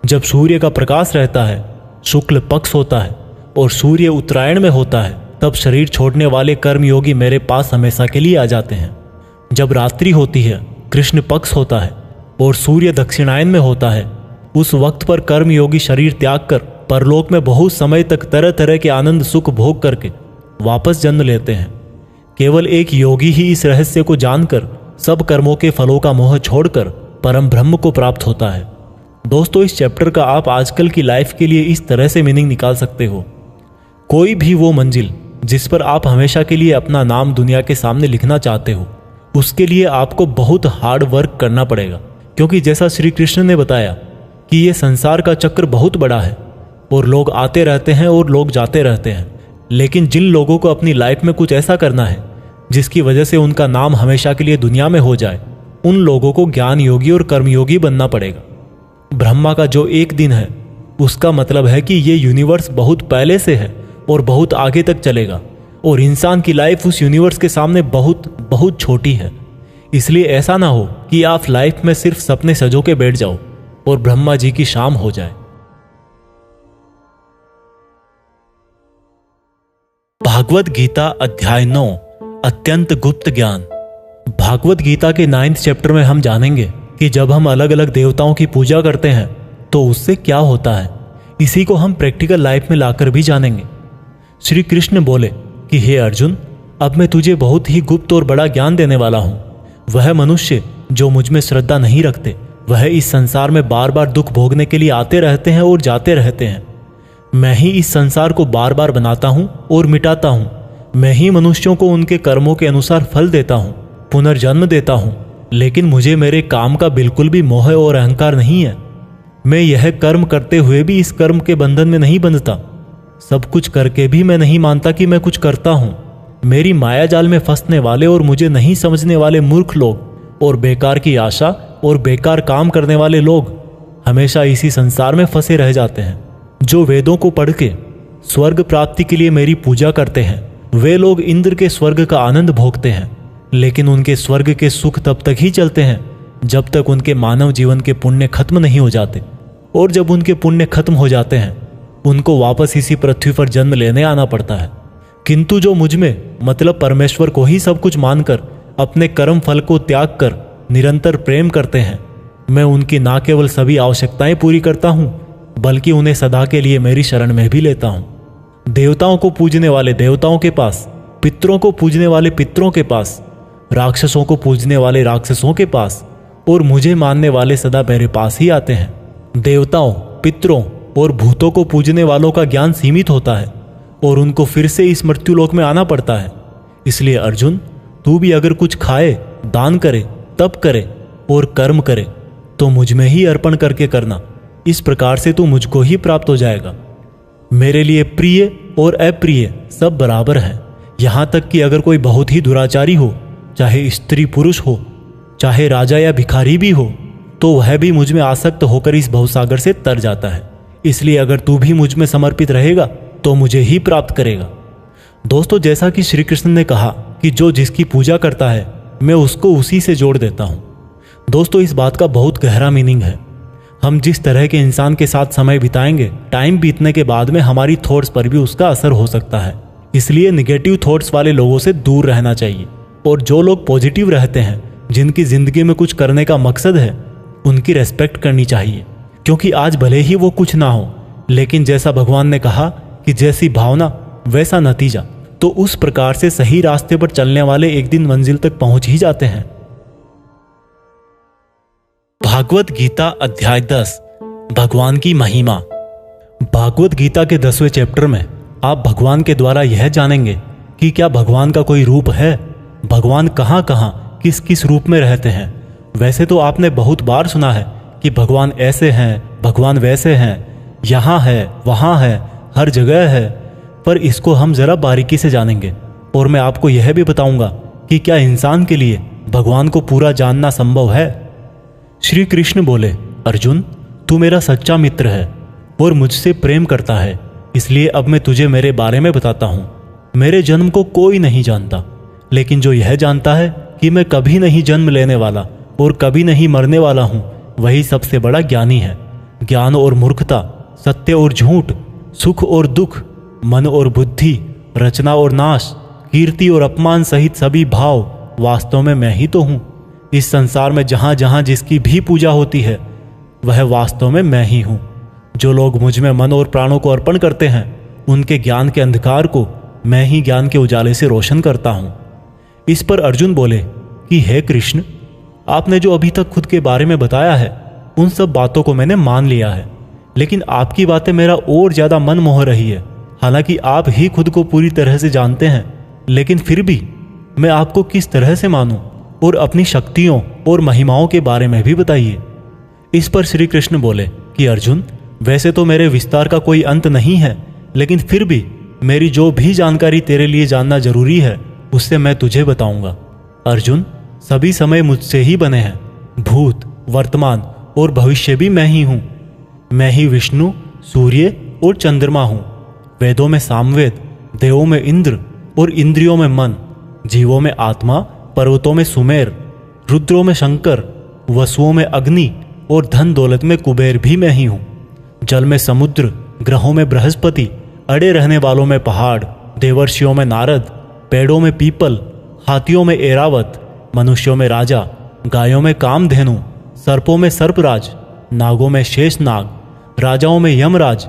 जब सूर्य का प्रकाश रहता है, शुक्ल पक्ष होता है और सूर्य उत्तरायण में होता है, तब शरीर छोड़ने वाले कर्मयोगी मेरे पास हमेशा के लिए आ जाते हैं। जब रात्रि होती है, कृष्ण पक्ष होता है और सूर्य दक्षिणायन में होता है, उस वक्त पर कर्मयोगी शरीर त्याग कर परलोक में बहुत समय तक तरह तरह के आनंद सुख भोग करके वापस जन्म लेते हैं। केवल एक योगी ही इस रहस्य को जानकर सब कर्मों के फलों का मोह छोड़कर परम ब्रह्म को प्राप्त होता है। दोस्तों, इस चैप्टर का आप आजकल की लाइफ के लिए इस तरह से मीनिंग निकाल सकते हो, कोई भी वो मंजिल जिस पर आप हमेशा के लिए अपना नाम दुनिया के सामने लिखना चाहते हो, उसके लिए आपको बहुत हार्ड वर्क करना पड़ेगा। क्योंकि जैसा श्री कृष्ण ने बताया कि ये संसार का चक्र बहुत बड़ा है और लोग आते रहते हैं और लोग जाते रहते हैं, लेकिन जिन लोगों को अपनी लाइफ में कुछ ऐसा करना है जिसकी वजह से उनका नाम हमेशा के लिए दुनिया में हो जाए, उन लोगों को ज्ञान योगी और कर्मयोगी बनना पड़ेगा। ब्रह्मा का जो एक दिन है उसका मतलब है कि ये यूनिवर्स बहुत पहले से है और बहुत आगे तक चलेगा, और इंसान की लाइफ उस यूनिवर्स के सामने बहुत बहुत छोटी है। इसलिए ऐसा ना हो कि आप लाइफ में सिर्फ सपने सजो के बैठ जाओ और ब्रह्मा जी की शाम हो जाए। भागवत गीता अध्याय 9 अत्यंत गुप्त ज्ञान। भागवत गीता के 9th चैप्टर में हम जानेंगे कि जब हम अलग अलग देवताओं की पूजा करते हैं तो उससे क्या होता है। इसी को हम प्रैक्टिकल लाइफ में लाकर भी जानेंगे। श्री कृष्ण बोले कि हे अर्जुन, अब मैं तुझे बहुत ही गुप्त और बड़ा ज्ञान देने वाला हूं। वह मनुष्य जो मुझ में श्रद्धा नहीं रखते, वह इस संसार में बार बार दुख भोगने के लिए आते रहते हैं और जाते रहते हैं। मैं ही इस संसार को बार बार बनाता हूं और मिटाता हूं। मैं ही मनुष्यों को उनके कर्मों के अनुसार फल देता हूं, पुनर्जन्म देता हूं। लेकिन मुझे मेरे काम का बिल्कुल भी मोह और अहंकार नहीं है। मैं यह कर्म करते हुए भी इस कर्म के बंधन में नहीं बंधता। सब कुछ करके भी मैं नहीं मानता कि मैं कुछ करता हूं। मेरी माया जाल में फंसने वाले और मुझे नहीं समझने वाले मूर्ख लोग और बेकार की आशा और बेकार काम करने वाले लोग हमेशा इसी संसार में फंसे रह जाते हैं। जो वेदों को पढ़ के स्वर्ग प्राप्ति के लिए मेरी पूजा करते हैं, वे लोग इंद्र के स्वर्ग का आनंद भोगते हैं, लेकिन उनके स्वर्ग के सुख तब तक ही चलते हैं जब तक उनके मानव जीवन के पुण्य खत्म नहीं हो जाते। और जब उनके पुण्य खत्म हो जाते हैं उनको वापस इसी पृथ्वी पर जन्म लेने आना पड़ता है। किंतु जो मुझ में मतलब परमेश्वर को ही सब कुछ मानकर अपने कर्म फल को त्याग कर निरंतर प्रेम करते हैं, मैं उनकी ना केवल सभी आवश्यकताएं पूरी करता हूं बल्कि उन्हें सदा के लिए मेरी शरण में भी लेता हूं। देवताओं को पूजने वाले देवताओं के पास, पितरों को पूजने वाले पितरों के पास, राक्षसों को पूजने वाले राक्षसों के पास और मुझे मानने वाले सदा मेरे पास ही आते हैं। देवताओं, पितरों और भूतों को पूजने वालों का ज्ञान सीमित होता है और उनको फिर से इस मृत्युलोक में आना पड़ता है। इसलिए अर्जुन, तू भी अगर कुछ खाए, दान करे, तप करे और कर्म करे तो मुझ में ही अर्पण करके करना। इस प्रकार से तू मुझको ही प्राप्त हो जाएगा। मेरे लिए प्रिय और अप्रिय सब बराबर हैं। यहां तक कि अगर कोई बहुत ही दुराचारी हो, चाहे स्त्री पुरुष हो, चाहे राजा या भिखारी भी हो, तो वह भी मुझ में आसक्त होकर इस भवसागर से तर जाता है। इसलिए अगर तू भी मुझ में समर्पित रहेगा तो मुझे ही प्राप्त करेगा। दोस्तों, जैसा कि श्री कृष्ण ने कहा कि जो जिसकी पूजा करता है मैं उसको उसी से जोड़ देता हूं। दोस्तों, इस बात का बहुत गहरा मीनिंग है। हम जिस तरह के इंसान के साथ समय बिताएंगे, टाइम बीतने के बाद में हमारी थॉट्स पर भी उसका असर हो सकता है। इसलिए निगेटिव थॉट्स वाले लोगों से दूर रहना चाहिए और जो लोग पॉजिटिव रहते हैं, जिनकी जिंदगी में कुछ करने का मकसद है, उनकी रेस्पेक्ट करनी चाहिए। क्योंकि आज भले ही वो कुछ ना हो, लेकिन जैसा भगवान ने कहा कि जैसी भावना वैसा नतीजा, तो उस प्रकार से सही रास्ते पर चलने वाले एक दिन मंजिल तक पहुंच ही जाते हैं। भागवत गीता अध्याय 10 भगवान की महिमा। भागवत गीता के 10वें चैप्टर में आप भगवान के द्वारा यह जानेंगे कि क्या भगवान का कोई रूप है, भगवान कहाँ कहाँ किस किस रूप में रहते हैं। वैसे तो आपने बहुत बार सुना है कि भगवान ऐसे हैं, भगवान वैसे हैं, यहाँ है, वहाँ है, हर जगह है, पर इसको हम जरा बारीकी से जानेंगे और मैं आपको यह भी बताऊंगा कि क्या इंसान के लिए भगवान को पूरा जानना संभव है। श्री कृष्ण बोले, अर्जुन, तू मेरा सच्चा मित्र है और मुझसे प्रेम करता है, इसलिए अब मैं तुझे मेरे बारे में बताता हूँ। मेरे जन्म को कोई नहीं जानता, लेकिन जो यह जानता है कि मैं कभी नहीं जन्म लेने वाला और कभी नहीं मरने वाला हूँ, वही सबसे बड़ा ज्ञानी है। ज्ञान और मूर्खता, सत्य और झूठ, सुख और दुख, मन और बुद्धि, रचना और नाश, कीर्ति और अपमान सहित सभी भाव वास्तव में मैं ही तो हूँ। इस संसार में जहाँ जहाँ जिसकी भी पूजा होती है वह वास्तव में मैं ही हूँ। जो लोग मुझ में मन और प्राणों को अर्पण करते हैं, उनके ज्ञान के अंधकार को मैं ही ज्ञान के उजाले से रोशन करता हूँ। इस पर अर्जुन बोले कि हे कृष्ण, आपने जो अभी तक खुद के बारे में बताया है उन सब बातों को मैंने मान लिया है, लेकिन आपकी बातें मेरा और ज्यादा मन मोह रही है। हालांकि आप ही खुद को पूरी तरह से जानते हैं, लेकिन फिर भी मैं आपको किस तरह से मानूं और अपनी शक्तियों और महिमाओं के बारे में भी बताइए। इस पर श्री कृष्ण बोले कि अर्जुन, वैसे तो मेरे विस्तार का कोई अंत नहीं है, लेकिन फिर भी मेरी जो भी जानकारी तेरे लिए जानना जरूरी है उससे मैं तुझे बताऊंगा। अर्जुन, सभी समय मुझसे ही बने हैं, भूत, वर्तमान और भविष्य भी मैं ही हूं। मैं ही विष्णु, सूर्य और चंद्रमा हूं। वेदों में सामवेद, देवों में इंद्र और इंद्रियों में मन, जीवों में आत्मा, पर्वतों में सुमेर, रुद्रों में शंकर, वसुओं में अग्नि और धन दौलत में कुबेर भी मैं ही हूं। जल में समुद्र, ग्रहों में बृहस्पति, अड़े रहने वालों में पहाड़, देवर्षियों में नारद, पेड़ों में पीपल, हाथियों में एरावत, मनुष्यों में राजा, गायों में कामधेनु, सर्पों में सर्पराज, नागों में शेषनाग, राजाओं में यमराज,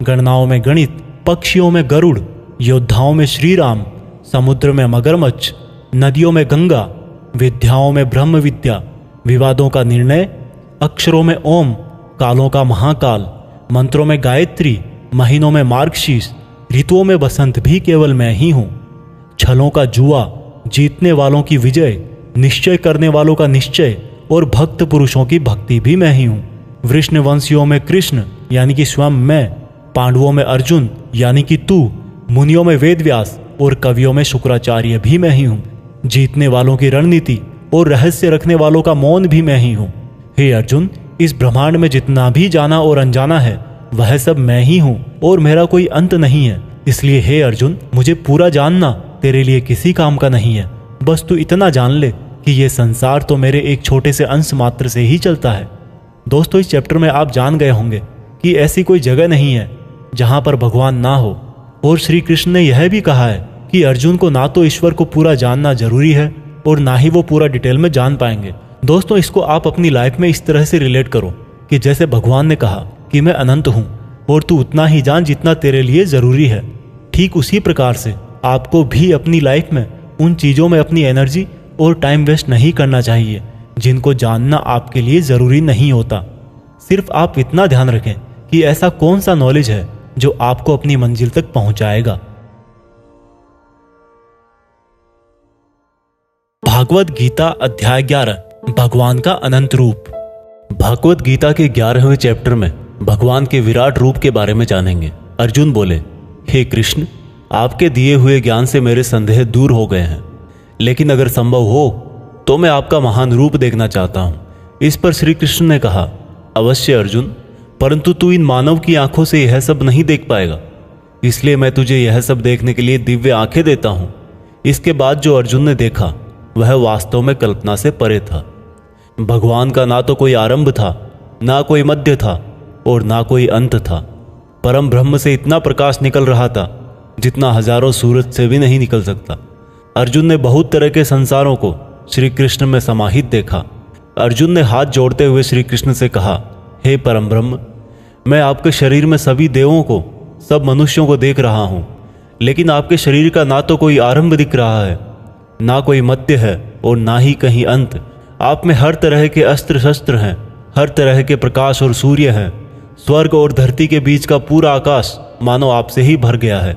गणनाओं में गणित, पक्षियों में गरुड़, योद्धाओं में श्रीराम, समुद्र में मगरमच्छ, नदियों में गंगा, विद्याओं में ब्रह्म विद्या, विवादों का निर्णय, अक्षरों में ओम, कालों का महाकाल, मंत्रों में गायत्री, महीनों में मार्गशीर्ष, ऋतुओं में बसंत भी केवल मैं ही हूँ। छलों का जुआ, जीतने वालों की विजय, निश्चय करने वालों का निश्चय और भक्त पुरुषों की भक्ति भी मैं ही हूँ। वृष्णवंशियों में कृष्ण यानी कि स्वयं मैं, पांडवों में अर्जुन यानी कि तू, मुनियों में वेदव्यास और कवियों में शुक्राचार्य भी मैं ही हूँ। जीतने वालों की रणनीति और रहस्य रखने वालों का मौन भी मैं ही हूँ। हे अर्जुन, इस ब्रह्मांड में जितना भी जाना और अनजाना है वह सब मैं ही हूँ और मेरा कोई अंत नहीं है। इसलिए हे अर्जुन, मुझे पूरा जानना तेरे लिए किसी काम का नहीं है। बस तू इतना जान ले कि यह संसार तो मेरे एक छोटे से अंश मात्र से ही चलता है। दोस्तों, इस चैप्टर में आप जान गए होंगे कि ऐसी कोई जगह नहीं है जहां पर भगवान ना हो। और श्री कृष्ण ने यह भी कहा है कि अर्जुन को ना तो ईश्वर को पूरा जानना जरूरी है और ना ही वो पूरा डिटेल में जान पाएंगे। दोस्तों, इसको आप अपनी लाइफ में इस तरह से रिलेट करो कि जैसे भगवान ने कहा कि मैं अनंत हूं और तू उतना ही जान जितना तेरे लिए जरूरी है। ठीक उसी प्रकार से आपको भी अपनी लाइफ में उन चीजों में अपनी एनर्जी और टाइम वेस्ट नहीं करना चाहिए जिनको जानना आपके लिए जरूरी नहीं होता। सिर्फ आप इतना ध्यान रखें कि ऐसा कौन सा नॉलेज है जो आपको अपनी मंजिल तक पहुंचाएगा। भागवत गीता अध्याय 11, भगवान का अनंत रूप। भागवत गीता के 11वें चैप्टर में भगवान के विराट रूप के बारे में जानेंगे। अर्जुन बोले, हे कृष्ण, आपके दिए हुए ज्ञान से मेरे संदेह दूर हो गए हैं, लेकिन अगर संभव हो तो मैं आपका महान रूप देखना चाहता हूं। इस पर श्री कृष्ण ने कहा, अवश्य अर्जुन, परंतु तू इन मानव की आंखों से यह सब नहीं देख पाएगा, इसलिए मैं तुझे यह सब देखने के लिए दिव्य आंखें देता हूं। इसके बाद जो अर्जुन ने देखा वह वास्तव में कल्पना से परे था। भगवान का ना तो कोई आरंभ था, ना कोई मध्य था और ना कोई अंत था। परम ब्रह्म से इतना प्रकाश निकल रहा था जितना हजारों सूरज से भी नहीं निकल सकता। अर्जुन ने बहुत तरह के संसारों को श्री कृष्ण में समाहित देखा। अर्जुन ने हाथ जोड़ते हुए श्री कृष्ण से कहा, हे परम ब्रह्म, मैं आपके शरीर में सभी देवों को, सब मनुष्यों को देख रहा हूं, लेकिन आपके शरीर का ना तो कोई आरंभ दिख रहा है, ना कोई मध्य है और ना ही कहीं अंत। आप में हर तरह के अस्त्र शस्त्र हैं, हर तरह के प्रकाश और सूर्य हैं। स्वर्ग और धरती के बीच का पूरा आकाश मानो आपसे ही भर गया है।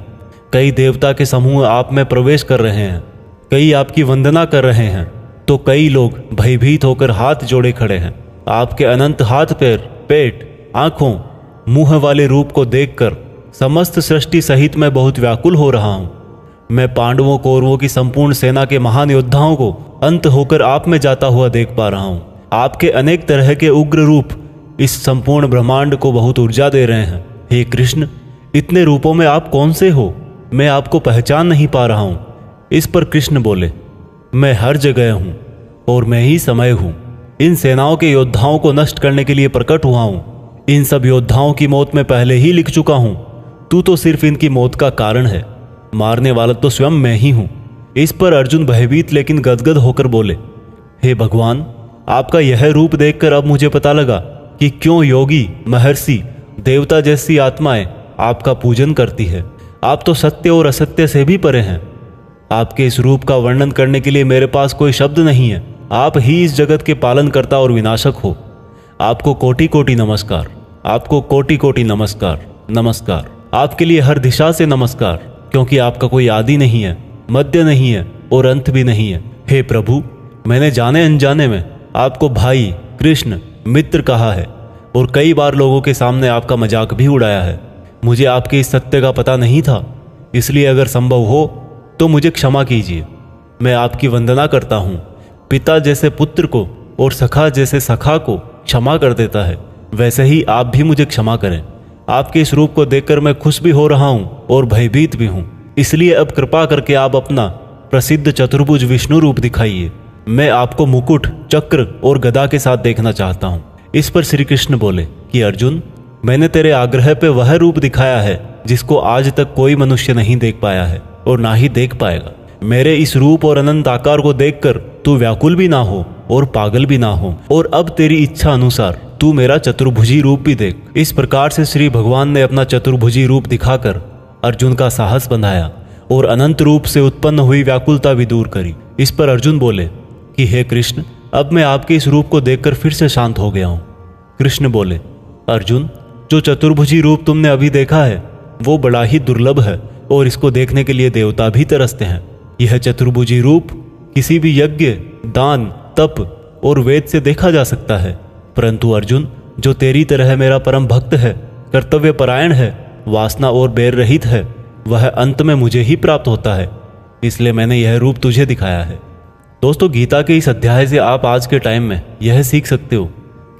कई देवता के समूह आप में प्रवेश कर रहे हैं, कई आपकी वंदना कर रहे हैं, तो कई लोग भयभीत होकर हाथ जोड़े खड़े हैं। आपके अनंत हाथ पैर, पेट, आंखों, मुंह वाले रूप को देखकर समस्त सृष्टि सहित मैं बहुत व्याकुल हो रहा हूं। मैं पांडवों कौरवों की संपूर्ण सेना के महान योद्धाओं को अंत होकर आप में जाता हुआ देख पा रहा हूं। आपके अनेक तरह के उग्र रूप इस संपूर्ण ब्रह्मांड को बहुत ऊर्जा दे रहे हैं। हे कृष्ण, इतने रूपों में आप कौन से हो? मैं आपको पहचान नहीं पा रहा हूं। इस पर कृष्ण बोले, मैं हर जगह हूं और मैं ही समय हूं। इन सेनाओं के योद्धाओं को नष्ट करने के लिए प्रकट हुआ हूं। इन सब योद्धाओं की मौत मैं पहले ही लिख चुका हूं। तू तो सिर्फ इनकी मौत का कारण है, मारने वाला तो स्वयं मैं ही हूं। इस पर अर्जुन भयभीत लेकिन गदगद होकर बोले, हे भगवान, आपका यह रूप देखकर अब मुझे पता लगा कि क्यों योगी, महर्षि, देवता जैसी आत्माएं आपका पूजन करती है। आप तो सत्य और असत्य से भी परे हैं। आपके इस रूप का वर्णन करने के लिए मेरे पास कोई शब्द नहीं है। आप ही इस जगत के पालनकर्ता और विनाशक हो। आपको कोटि कोटि नमस्कार, आपको कोटि कोटि नमस्कार, नमस्कार। आपके लिए हर दिशा से नमस्कार, क्योंकि आपका कोई आदि नहीं है, मध्य नहीं है और अंत भी नहीं है। हे प्रभु, मैंने जाने अनजाने में आपको भाई, कृष्ण, मित्र कहा है और कई बार लोगों के सामने आपका मजाक भी उड़ाया है। मुझे आपके इस सत्य का पता नहीं था, इसलिए अगर संभव हो तो मुझे क्षमा कीजिए। मैं आपकी वंदना करता हूँ। पिता जैसे पुत्र को और सखा जैसे सखा को क्षमा कर देता है, वैसे ही आप भी मुझे क्षमा करें। आपके इस रूप को देखकर मैं खुश भी हो रहा हूँ और भयभीत भी हूँ, इसलिए अब कृपा करके आप अपना प्रसिद्ध चतुर्भुज विष्णु रूप दिखाइए। मैं आपको मुकुट, चक्र और गदा के साथ देखना चाहता हूँ। इस पर श्री कृष्ण बोले कि अर्जुन, मैंने तेरे आग्रह पे वह रूप दिखाया है जिसको आज तक कोई मनुष्य नहीं देख पाया है और ना ही देख पाएगा। मेरे इस रूप और अनंत आकार को देखकर तू व्याकुल भी ना हो और पागल भी ना हो, और अब तेरी इच्छा अनुसार तू मेरा चतुर्भुजी रूप भी देख। इस प्रकार से श्री भगवान ने अपना चतुर्भुजी रूप दिखाकर अर्जुन का साहस बंधाया और अनंत रूप से उत्पन्न हुई व्याकुलता भी दूर करी। इस पर अर्जुन बोले कि हे कृष्ण, अब मैं आपके इस रूप को देखकर फिर से शांत हो गया हूँ। कृष्ण बोले, अर्जुन, जो चतुर्भुजी रूप तुमने अभी देखा है वो बड़ा ही दुर्लभ है और इसको देखने के लिए देवता भी तरसते हैं। यह चतुर्भुजी रूप किसी भी यज्ञ, दान, तप और वेद से देखा जा सकता है, परंतु अर्जुन, जो तेरी तरह मेरा परम भक्त है, कर्तव्य परायण है, वासना और बैर रहित है, वह अंत में मुझे ही प्राप्त होता है। इसलिए मैंने यह रूप तुझे दिखाया है। दोस्तों, गीता के इस अध्याय से आप आज के टाइम में यह सीख सकते हो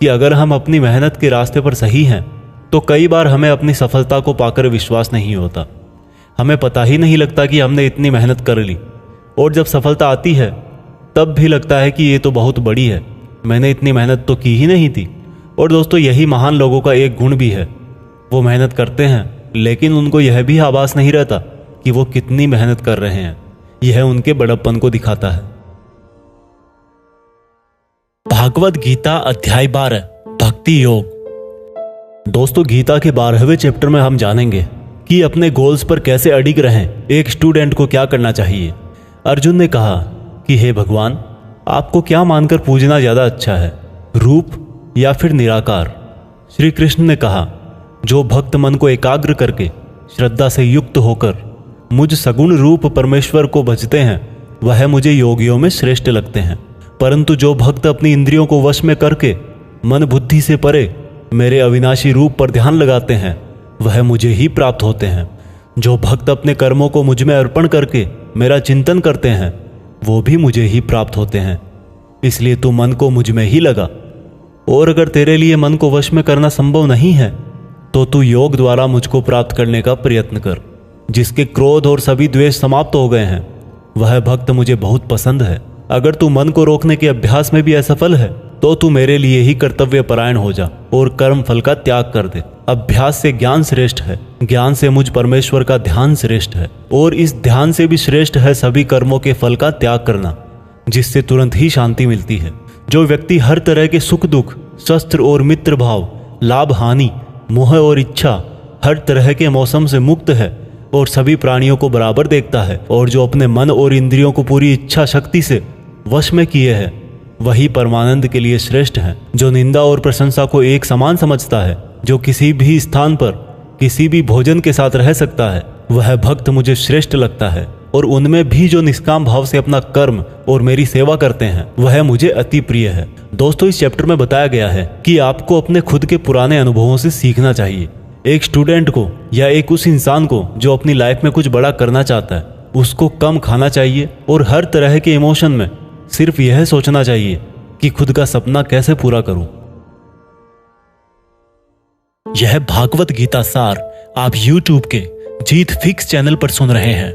कि अगर हम अपनी मेहनत के रास्ते पर सही हैं तो कई बार हमें अपनी सफलता को पाकर विश्वास नहीं होता। हमें पता ही नहीं लगता कि हमने इतनी मेहनत कर ली, और जब सफलता आती है तब भी लगता है कि ये तो बहुत बड़ी है, मैंने इतनी मेहनत तो की ही नहीं थी। और दोस्तों यही महान लोगों का एक गुण भी है, वो मेहनत करते हैं लेकिन उनको यह भी आभास नहीं रहता कि वो कितनी मेहनत कर रहे हैं। यह उनके बड़प्पन को दिखाता है। भागवत गीता अध्याय 12 भक्ति योग। दोस्तों गीता के 12वें चैप्टर में हम जानेंगे कि अपने गोल्स पर कैसे अडिग रहें, एक स्टूडेंट को क्या करना चाहिए। अर्जुन ने कहा कि हे भगवान, आपको क्या मानकर पूजना ज्यादा अच्छा है, रूप या फिर निराकार। श्री कृष्ण ने कहा, जो भक्त मन को एकाग्र करके श्रद्धा से युक्त होकर मुझ सगुण रूप परमेश्वर को भजते हैं, वह मुझे योगियों में श्रेष्ठ लगते हैं। परंतु जो भक्त अपनी इंद्रियों को वश में करके मन बुद्धि से परे मेरे अविनाशी रूप पर ध्यान लगाते हैं, वह मुझे ही प्राप्त होते हैं। जो भक्त अपने कर्मों को मुझ में अर्पण करके मेरा चिंतन करते हैं, वो भी मुझे ही प्राप्त होते हैं। इसलिए तू मन को मुझ में ही लगा, और अगर तेरे लिए मन को वश में करना संभव नहीं है तो तू योग द्वारा मुझको प्राप्त करने का प्रयत्न कर। जिसके क्रोध और सभी द्वेष समाप्त हो गए हैं, वह भक्त मुझे बहुत पसंद है। अगर तू मन को रोकने के अभ्यास में भी असफल है तो तू मेरे लिए ही कर्तव्य परायण हो जा और कर्म फल का त्याग कर दे। अभ्यास से ज्ञान श्रेष्ठ है, ज्ञान से मुझ परमेश्वर का ध्यान श्रेष्ठ है, और इस ध्यान से भी श्रेष्ठ है सभी कर्मों के फल का त्याग करना, जिससे तुरंत ही शांति मिलती है। जो व्यक्ति हर तरह के सुख दुख, शस्त्र और मित्र भाव, लाभ हानि, मोह और इच्छा, हर तरह के मौसम से मुक्त है और सभी प्राणियों को बराबर देखता है, और जो अपने मन और इंद्रियों को पूरी इच्छा शक्ति से वश में किए है, वही परमानंद के लिए श्रेष्ठ है। जो निंदा और प्रशंसा को एक समान समझता है, जो किसी भी स्थान पर किसी भी भोजन के साथ रह सकता है, वह भक्त मुझे श्रेष्ठ लगता है। और उनमें भी जो निष्काम भाव से अपना कर्म और मेरी सेवा करते हैं, वह मुझे अति प्रिय है। दोस्तों इस चैप्टर में बताया गया है कि आपको अपने खुद के पुराने अनुभवों से सीखना चाहिए। एक स्टूडेंट को या एक उस इंसान को जो अपनी लाइफ में कुछ बड़ा करना चाहता है, उसको कम खाना चाहिए और हर तरह के इमोशन में सिर्फ यह सोचना चाहिए कि खुद का सपना कैसे पूरा करूं। यह भागवत गीता सार आप YouTube के जीत फिक्स चैनल पर सुन रहे हैं।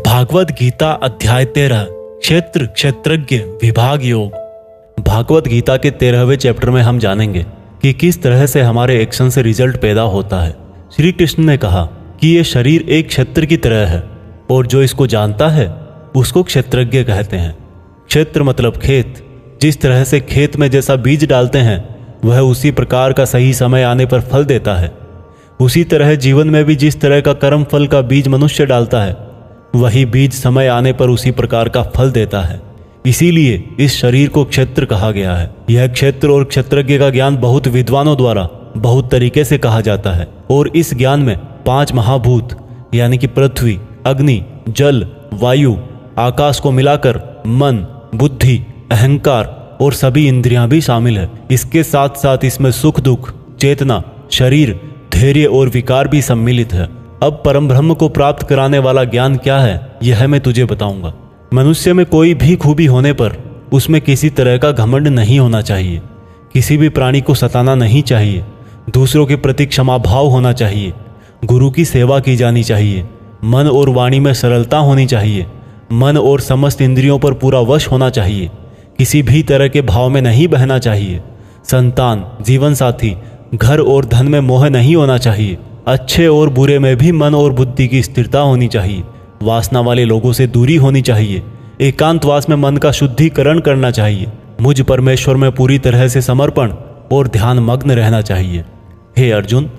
भागवत गीता अध्याय 13 क्षेत्र क्षेत्रज्ञ विभाग योग। भागवत गीता के 13वें चैप्टर में हम जानेंगे कि किस तरह से हमारे एक्शन से रिजल्ट पैदा होता है। श्री कृष्ण ने कहा कि यह शरीर एक क्षेत्र की तरह है, और जो इसको जानता है उसको क्षेत्रज्ञ कहते हैं। क्षेत्र मतलब खेत। जिस तरह से खेत में जैसा बीज डालते हैं, वह उसी प्रकार का सही समय आने पर फल देता है। उसी तरह जीवन में भी जिस तरह का कर्म फल का बीज मनुष्य डालता है, वही बीज समय आने पर उसी प्रकार का फल देता है। इसीलिए इस शरीर को क्षेत्र कहा गया है। यह क्षेत्र और क्षेत्रज्ञ का ज्ञान बहुत विद्वानों द्वारा बहुत तरीके से कहा जाता है, और इस ज्ञान में 5 महाभूत यानी कि पृथ्वी, अग्नि, जल, वायु, आकाश को मिलाकर मन, बुद्धि, अहंकार और सभी इंद्रियां भी शामिल है। इसके साथ साथ इसमें सुख दुख, चेतना, शरीर, धैर्य और विकार भी सम्मिलित है। अब परम ब्रह्म को प्राप्त कराने वाला ज्ञान क्या है, यह मैं तुझे बताऊंगा। मनुष्य में कोई भी खूबी होने पर उसमें किसी तरह का घमंड नहीं होना चाहिए। किसी भी प्राणी को सताना नहीं चाहिए। दूसरों के प्रति क्षमा भाव होना चाहिए। गुरु की सेवा की जानी चाहिए। मन और वाणी में सरलता होनी चाहिए। मन और समस्त इंद्रियों पर पूरा वश होना चाहिए। किसी भी तरह के भाव में नहीं बहना चाहिए। संतान, जीवन साथी, घर और धन में मोह नहीं होना चाहिए। अच्छे और बुरे में भी मन और बुद्धि की स्थिरता होनी चाहिए। वासना वाले लोगों से दूरी होनी चाहिए। एकांतवास में मन का शुद्धिकरण करना चाहिए। मुझ परमेश्वर में पूरी तरह से समर्पण और ध्यान मग्न रहना चाहिए। हे अर्जुन,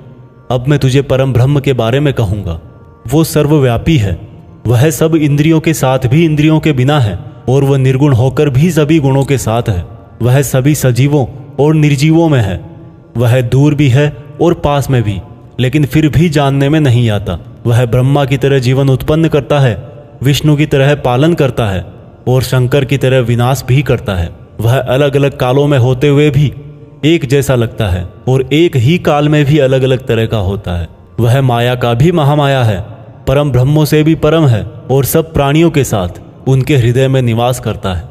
अब मैं तुझे परम ब्रह्म के बारे में कहूंगा। वो सर्वव्यापी है। वह सब इंद्रियों के साथ भी इंद्रियों के बिना है, और वह निर्गुण होकर भी सभी गुणों के साथ है। वह सभी सजीवों और निर्जीवों में है। वह दूर भी है और पास में भी, लेकिन फिर भी जानने में नहीं आता। वह ब्रह्मा की तरह जीवन उत्पन्न करता है, विष्णु की तरह पालन करता है, और शंकर की तरह विनाश भी करता है। वह अलग अलग कालों में होते हुए भी एक जैसा लगता है, और एक ही काल में भी अलग अलग तरह का होता है। वह माया का भी महामाया है, परम ब्रह्मों से भी परम है, और सब प्राणियों के साथ उनके हृदय में निवास करता है।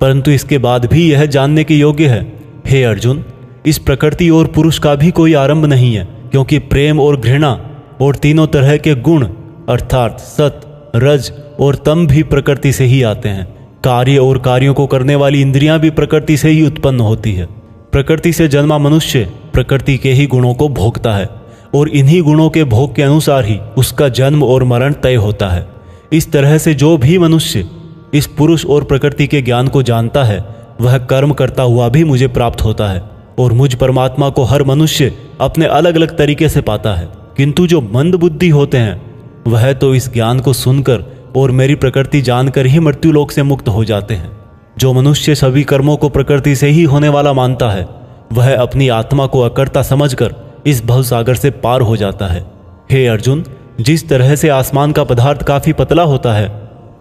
परंतु इसके बाद भी यह जानने के योग्य है, हे अर्जुन, इस प्रकृति और पुरुष का भी कोई आरंभ नहीं है, क्योंकि प्रेम और घृणा और तीनों तरह के गुण अर्थात सत, रज और तम भी प्रकृति से ही आते हैं। कार्य और कार्यों को करने वाली इंद्रियां भी प्रकृति से ही उत्पन्न होती है। प्रकृति से जन्मा मनुष्य प्रकृति के ही गुणों को भोगता है और इन्हीं गुणों के भोग के अनुसार ही उसका जन्म और मरण तय होता है। इस तरह से जो भी मनुष्य इस पुरुष और प्रकृति के ज्ञान को जानता है वह कर्म करता हुआ भी मुझे प्राप्त होता है और मुझ परमात्मा को हर मनुष्य अपने अलग अलग तरीके से पाता है। किंतु जो मंद बुद्धि होते हैं वह तो इस ज्ञान को सुनकर और मेरी प्रकृति जानकर ही मृत्यु लोक से मुक्त हो जाते हैं। जो मनुष्य सभी कर्मों को प्रकृति से ही होने वाला मानता है वह अपनी आत्मा को अकर्ता समझकर इस भवसागर से पार हो जाता है। हे अर्जुन, जिस तरह से आसमान का पदार्थ काफी पतला होता है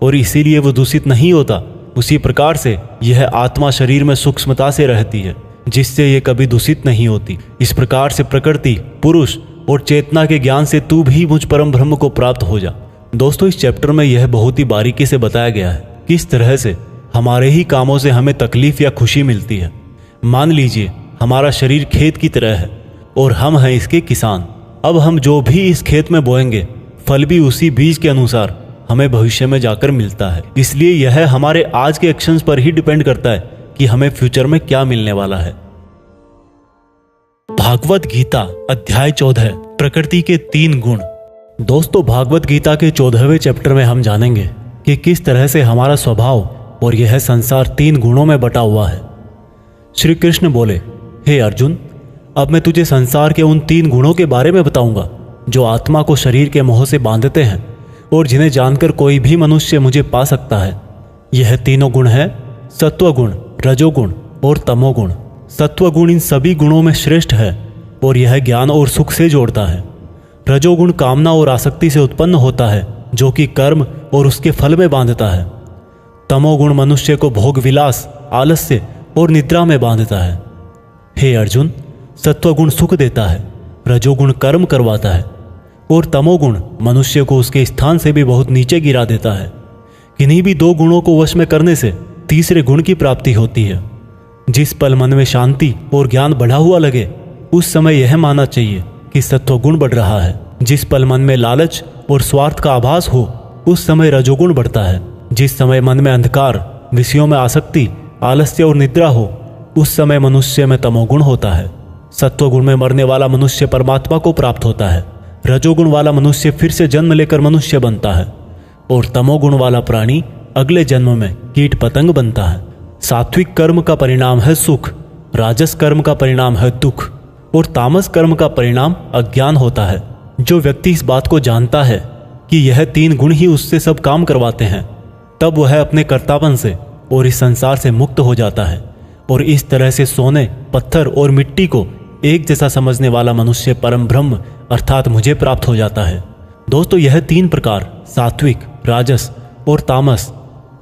और इसीलिए वो दूषित नहीं होता, उसी प्रकार से यह आत्मा शरीर में सूक्ष्मता से रहती है जिससे ये कभी दूषित नहीं होती। इस प्रकार से प्रकृति, पुरुष और चेतना के ज्ञान से तू भी मुझ परम ब्रह्म को प्राप्त हो जा। दोस्तों, इस चैप्टर में यह बहुत ही बारीकी से बताया गया है किस तरह से हमारे ही कामों से हमें तकलीफ या खुशी मिलती है। मान लीजिए हमारा शरीर खेत की तरह है और हम हैं इसके किसान। अब हम जो भी इस खेत में बोएंगे फल भी उसी बीज के अनुसार हमें भविष्य में जाकर मिलता है। इसलिए यह हमारे आज के एक्शंस पर ही डिपेंड करता है कि हमें फ्यूचर में क्या मिलने वाला है। भागवत गीता अध्याय 14 प्रकृति के 3 गुण। दोस्तों, भागवत गीता के 14वें चैप्टर में हम जानेंगे कि किस तरह से हमारा स्वभाव और यह संसार 3 गुणों में बटा हुआ है। श्री कृष्ण बोले, हे अर्जुन, अब मैं तुझे संसार के उन 3 गुणों के बारे में बताऊंगा जो आत्मा को शरीर के मोह से बांधते हैं और जिन्हें जानकर कोई भी मनुष्य मुझे पा सकता है। यह तीनों गुण है सत्वगुण, रजोगुण और तमोगुण। सत्वगुण इन सभी गुणों में श्रेष्ठ है और यह ज्ञान और सुख से जोड़ता है। रजोगुण कामना और आसक्ति से उत्पन्न होता है जो कि कर्म और उसके फल में बांधता है। तमोगुण मनुष्य को भोग विलास, आलस्य और निद्रा में बांधता है। हे अर्जुन, सत्वगुण सुख देता है, रजोगुण कर्म करवाता है और तमोगुण मनुष्य को उसके स्थान से भी बहुत नीचे गिरा देता है। किन्हीं भी 2 गुणों को वश में करने से तीसरे गुण की प्राप्ति होती है। जिस पल मन में शांति और ज्ञान बढ़ा हुआ लगे उस समय यह मानना चाहिए कि सत्वगुण बढ़ रहा है। जिस पल मन में लालच और स्वार्थ का आभास हो उस समय रजोगुण बढ़ता है। जिस समय मन में अंधकार, विषयों में आसक्ति, आलस्य और निद्रा हो उस समय मनुष्य में तमोगुण होता है। सत्वगुण में मरने वाला मनुष्य परमात्मा को प्राप्त होता है। रजोगुण वाला मनुष्य फिर से जन्म लेकर मनुष्य बनता है और तमोगुण वाला प्राणी अगले जन्म में कीट पतंग बनता है। सात्विक कर्म का परिणाम है सुख, राजस कर्म का परिणाम है दुख और तामस कर्म का परिणाम अज्ञान होता है। जो व्यक्ति इस बात को जानता है कि यह 3 गुण ही उससे सब काम करवाते हैं, तब वह अपने कर्तापन से और इस संसार से मुक्त हो जाता है और इस तरह से सोने, पत्थर और मिट्टी को एक जैसा समझने वाला मनुष्य परम ब्रह्म अर्थात मुझे प्राप्त हो जाता है। दोस्तों, यह 3 प्रकार सात्विक, राजस और तामस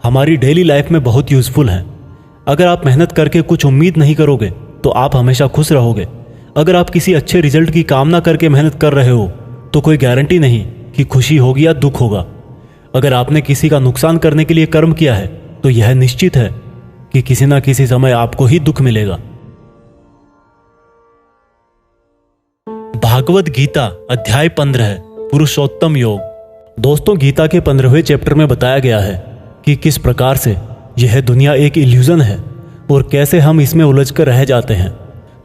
हमारी डेली लाइफ में बहुत यूजफुल हैं। अगर आप मेहनत करके कुछ उम्मीद नहीं करोगे तो आप हमेशा खुश रहोगे। अगर आप किसी अच्छे रिजल्ट की कामना करके मेहनत कर रहे हो तो कोई गारंटी नहीं कि खुशी होगी या दुख होगा। अगर आपने किसी का नुकसान करने के लिए कर्म किया है तो यह निश्चित है कि किसी न किसी समय आपको ही दुख मिलेगा। भागवत गीता अध्याय 15 पुरुषोत्तम योग। दोस्तों, गीता के 15वें चैप्टर में बताया गया है कि किस प्रकार से यह दुनिया एक इल्यूजन है और कैसे हम इसमें उलझकर रह जाते हैं।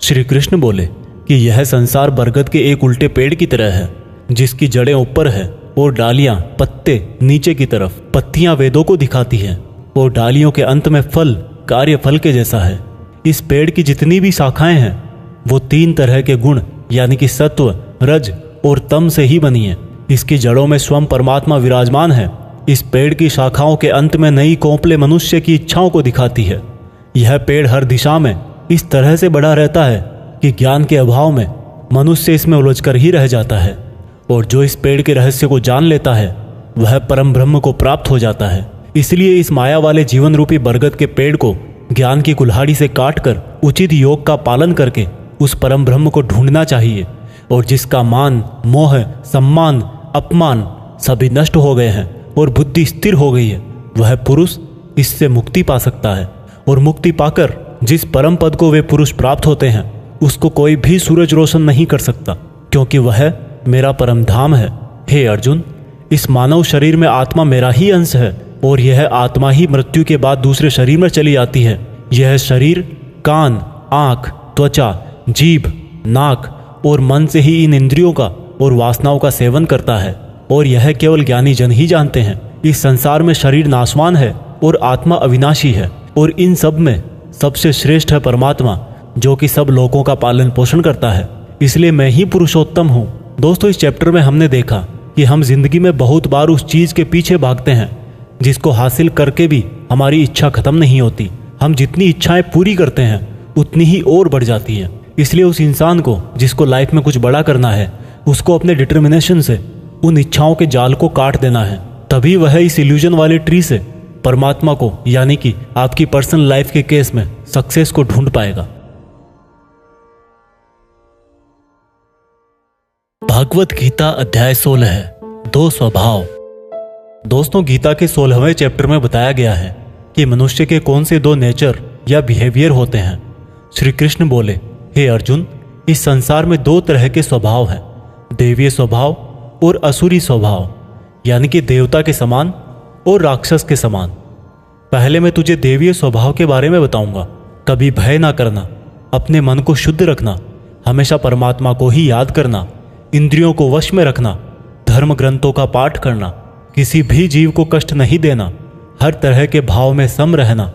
श्री कृष्ण बोले कि यह संसार बरगद के एक उल्टे पेड़ की तरह है जिसकी जड़ें ऊपर है और डालियां, पत्ते नीचे की तरफ। पत्तियां वेदों को दिखाती हैं और डालियों के अंत में फल कार्य फल के जैसा है। इस पेड़ की जितनी भी शाखाएं हैं वो 3 तरह के गुण यानी कि सत्व, रज और तम से ही बनी है। इसकी जड़ों में स्वयं परमात्मा विराजमान है। इस पेड़ की शाखाओं के अंत में नई कोंपले मनुष्य की इच्छाओं को दिखाती है। यह पेड़ हर दिशा में इस तरह से बढ़ा रहता है कि ज्ञान के अभाव में मनुष्य इसमें उलझकर ही रह जाता है और जो इस पेड़ के रहस्य को जान लेता है वह परम ब्रह्म को प्राप्त हो जाता है। इसलिए इस माया वाले जीवन रूपी बरगद के पेड़ को ज्ञान की कुल्हाड़ी से काटकर उचित योग का पालन करके उस परम ब्रह्म को ढूंढना चाहिए और जिसका मान, मोह, सम्मान, अपमान सभी नष्ट हो गए हैं और बुद्धि स्थिर हो गई है, वह पुरुष इससे मुक्ति पा सकता है। और मुक्ति पाकर जिस परम पद को वे पुरुष प्राप्त होते हैं उसको कोई भी सूरज रोशन नहीं कर सकता, क्योंकि वह मेरा परम धाम है। हे अर्जुन, इस मानव शरीर में आत्मा मेरा ही अंश है और यह आत्मा ही मृत्यु के बाद दूसरे शरीर में चली जाती है। यह शरीर कान, आँख, त्वचा, जीभ, नाक और मन से ही इन इंद्रियों का और वासनाओं का सेवन करता है। और यह केवल ज्ञानी जन ही जानते हैं। इस संसार में शरीर नाशवान है और आत्मा अविनाशी है, और इन सब में सबसे श्रेष्ठ है परमात्मा, जो कि सब लोगों का पालन पोषण करता है। इसलिए मैं ही पुरुषोत्तम हूँ। दोस्तों, इस चैप्टर में हमने देखा कि हम जिंदगी में बहुत बार उस चीज के पीछे भागते हैं जिसको हासिल करके भी हमारी इच्छा खत्म नहीं होती। हम जितनी इच्छाएं पूरी करते हैं उतनी ही और बढ़ जाती हैं। इसलिए उस इंसान को जिसको लाइफ में कुछ बड़ा करना है, उसको अपने डिटर्मिनेशन से उन इच्छाओं के जाल को काट देना है। तभी वह इस इल्यूजन वाले ट्री से परमात्मा को, यानी कि आपकी पर्सनल लाइफ के केस में सक्सेस को ढूंढ पाएगा। भागवत गीता अध्याय 16 है, 2 स्वभाव। दोस्तों, गीता के 16वें चैप्टर में बताया गया है कि मनुष्य के कौन से 2 नेचर या बिहेवियर होते हैं। श्री कृष्ण बोले, हे अर्जुन, इस संसार में 2 तरह के स्वभाव हैं, देवीय स्वभाव और असुरी स्वभाव, यानी कि देवता के समान और राक्षस के समान। पहले मैं तुझे देवीय स्वभाव के बारे में बताऊंगा। कभी भय ना करना, अपने मन को शुद्ध रखना, हमेशा परमात्मा को ही याद करना, इंद्रियों को वश में रखना, धर्म ग्रंथों का पाठ करना, किसी भी जीव को कष्ट नहीं देना, हर तरह के भाव में सम रहना,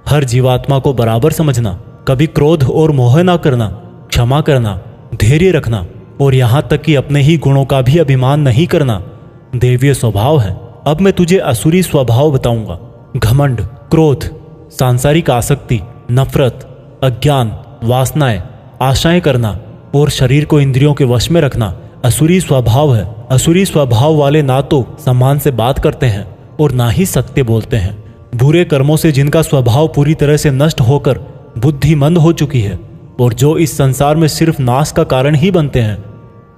हर जीवात्मा को बराबर समझना, कभी क्रोध और मोह ना करना, क्षमा करना, धैर्य रखना, और यहाँ तक कि अपने ही गुणों का भी अभिमान नहीं करना देवीय स्वभाव है। अब मैं तुझे असुरी स्वभाव बताऊंगा। घमंड, क्रोध, सांसारिक आसक्ति, नफरत, अज्ञान, वासनाएं, आशाएं करना और शरीर को इंद्रियों के वश में रखना असुरी स्वभाव है। असुरी स्वभाव वाले ना तो सम्मान से बात करते हैं और ना ही सत्य बोलते हैं। बुरे कर्मों से जिनका स्वभाव पूरी तरह से नष्ट होकर बुद्धि मंद हो चुकी है और जो इस संसार में सिर्फ नाश का कारण ही बनते हैं,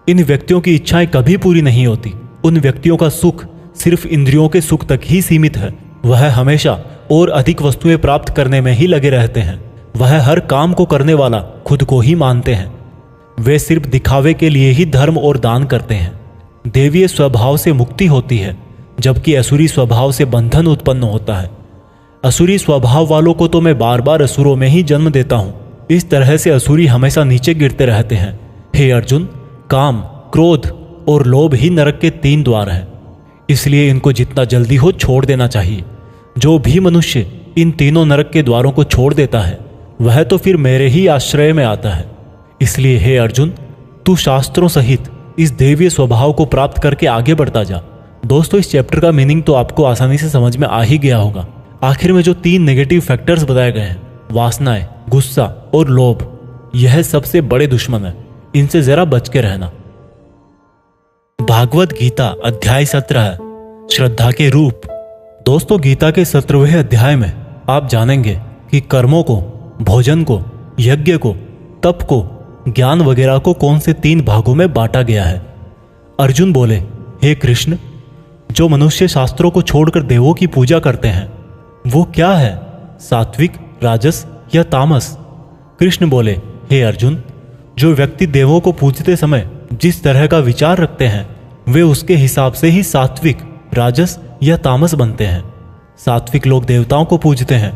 इन व्यक्तियों की इच्छाएं कभी पूरी नहीं होती। उन व्यक्तियों का सुख सिर्फ इंद्रियों के सुख तक ही सीमित है। वह हमेशा और अधिक वस्तुएं प्राप्त करने में ही लगे रहते हैं। वह हर काम को करने वाला खुद को ही मानते हैं। वे सिर्फ दिखावे के लिए ही धर्म और दान करते हैं। देवीय स्वभाव से मुक्ति होती है, जबकि असुरी स्वभाव से बंधन उत्पन्न होता है। असुरी स्वभाव वालों को तो मैं बार बार असुरों में ही जन्म देता हूँ। इस तरह से असुरी हमेशा नीचे गिरते रहते हैं। हे अर्जुन, काम, क्रोध और लोभ ही नरक के 3 द्वार हैं। इसलिए इनको जितना जल्दी हो छोड़ देना चाहिए। जो भी मनुष्य इन तीनों नरक के द्वारों को छोड़ देता है वह तो फिर मेरे ही आश्रय में आता है। इसलिए हे अर्जुन, तू शास्त्रों सहित इस देवीय स्वभाव को प्राप्त करके आगे बढ़ता जा। दोस्तों, इस चैप्टर का मीनिंग तो आपको आसानी से समझ में आ ही गया होगा। आखिर में जो 3 नेगेटिव फैक्टर्स बताए गए हैं, वासनाएं, गुस्सा और लोभ, यह सबसे बड़े दुश्मन है। इनसे जरा बच के रहना। भागवत गीता अध्याय 17, श्रद्धा के रूप। दोस्तों, गीता के 17वें अध्याय में आप जानेंगे कि कर्मों को, भोजन को, यज्ञ को, तप को, ज्ञान वगैरह को कौन से 3 भागों में बांटा गया है। अर्जुन बोले, हे कृष्ण, जो मनुष्य शास्त्रों को छोड़कर देवों की पूजा करते हैं वो क्या है, सात्विक, राजस या तामस? कृष्ण बोले, हे अर्जुन, जो व्यक्ति देवों को पूजते समय जिस तरह का विचार रखते हैं वे उसके हिसाब से ही सात्विक, राजस या तामस बनते हैं। सात्विक लोग देवताओं को पूजते हैं,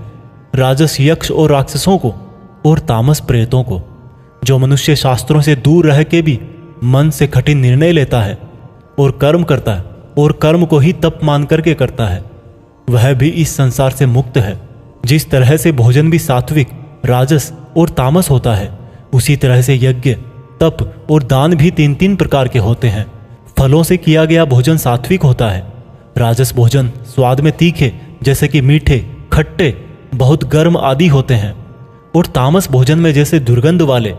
राजस यक्ष और राक्षसों को, और तामस प्रेतों को। जो मनुष्य शास्त्रों से दूर रह के भी मन से कठिन निर्णय लेता है और कर्म करता है और कर्म को ही तप मान करके करता है, वह भी इस संसार से मुक्त है। जिस तरह से भोजन भी सात्विक, राजस और तामस होता है, उसी तरह से यज्ञ, तप और दान भी 3-3 प्रकार के होते हैं। फलों से किया गया भोजन सात्विक होता है। राजस भोजन स्वाद में तीखे, जैसे कि मीठे, खट्टे, बहुत गर्म आदि होते हैं, और तामस भोजन में जैसे दुर्गंध वाले,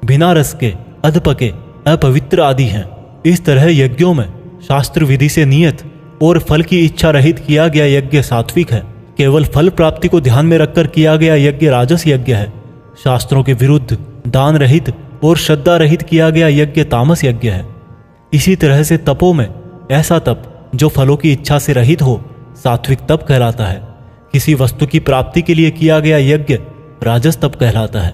बिना रस के, अधपके, अपवित्र आदि हैं। इस तरह यज्ञों में शास्त्र विधि से नियत और फल की इच्छा रहित किया गया यज्ञ सात्विक है। केवल फल प्राप्ति को ध्यान में रखकर किया गया यज्ञ राजस यज्ञ है। शास्त्रों के विरुद्ध, दान रहित और श्रद्धा रहित किया गया यज्ञ तामस यज्ञ है। इसी तरह से तपों में ऐसा तप जो फलों की इच्छा से रहित हो, सात्विक तप कहलाता है। किसी वस्तु की प्राप्ति के लिए किया गया यज्ञ राजस तप कहलाता है,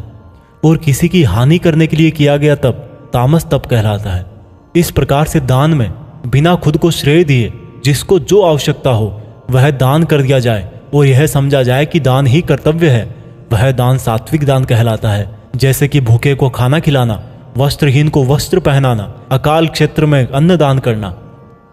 और किसी की हानि करने के लिए किया गया तप तामस तप कहलाता है। इस प्रकार से दान में बिना खुद को श्रेय दिए जिसको जो आवश्यकता हो वह दान कर दिया जाए और यह समझा जाए कि दान ही कर्तव्य है, वह दान सात्विक दान कहलाता है। जैसे कि भूखे को खाना खिलाना, वस्त्रहीन को वस्त्र पहनाना, अकाल क्षेत्र में अन्न दान करना।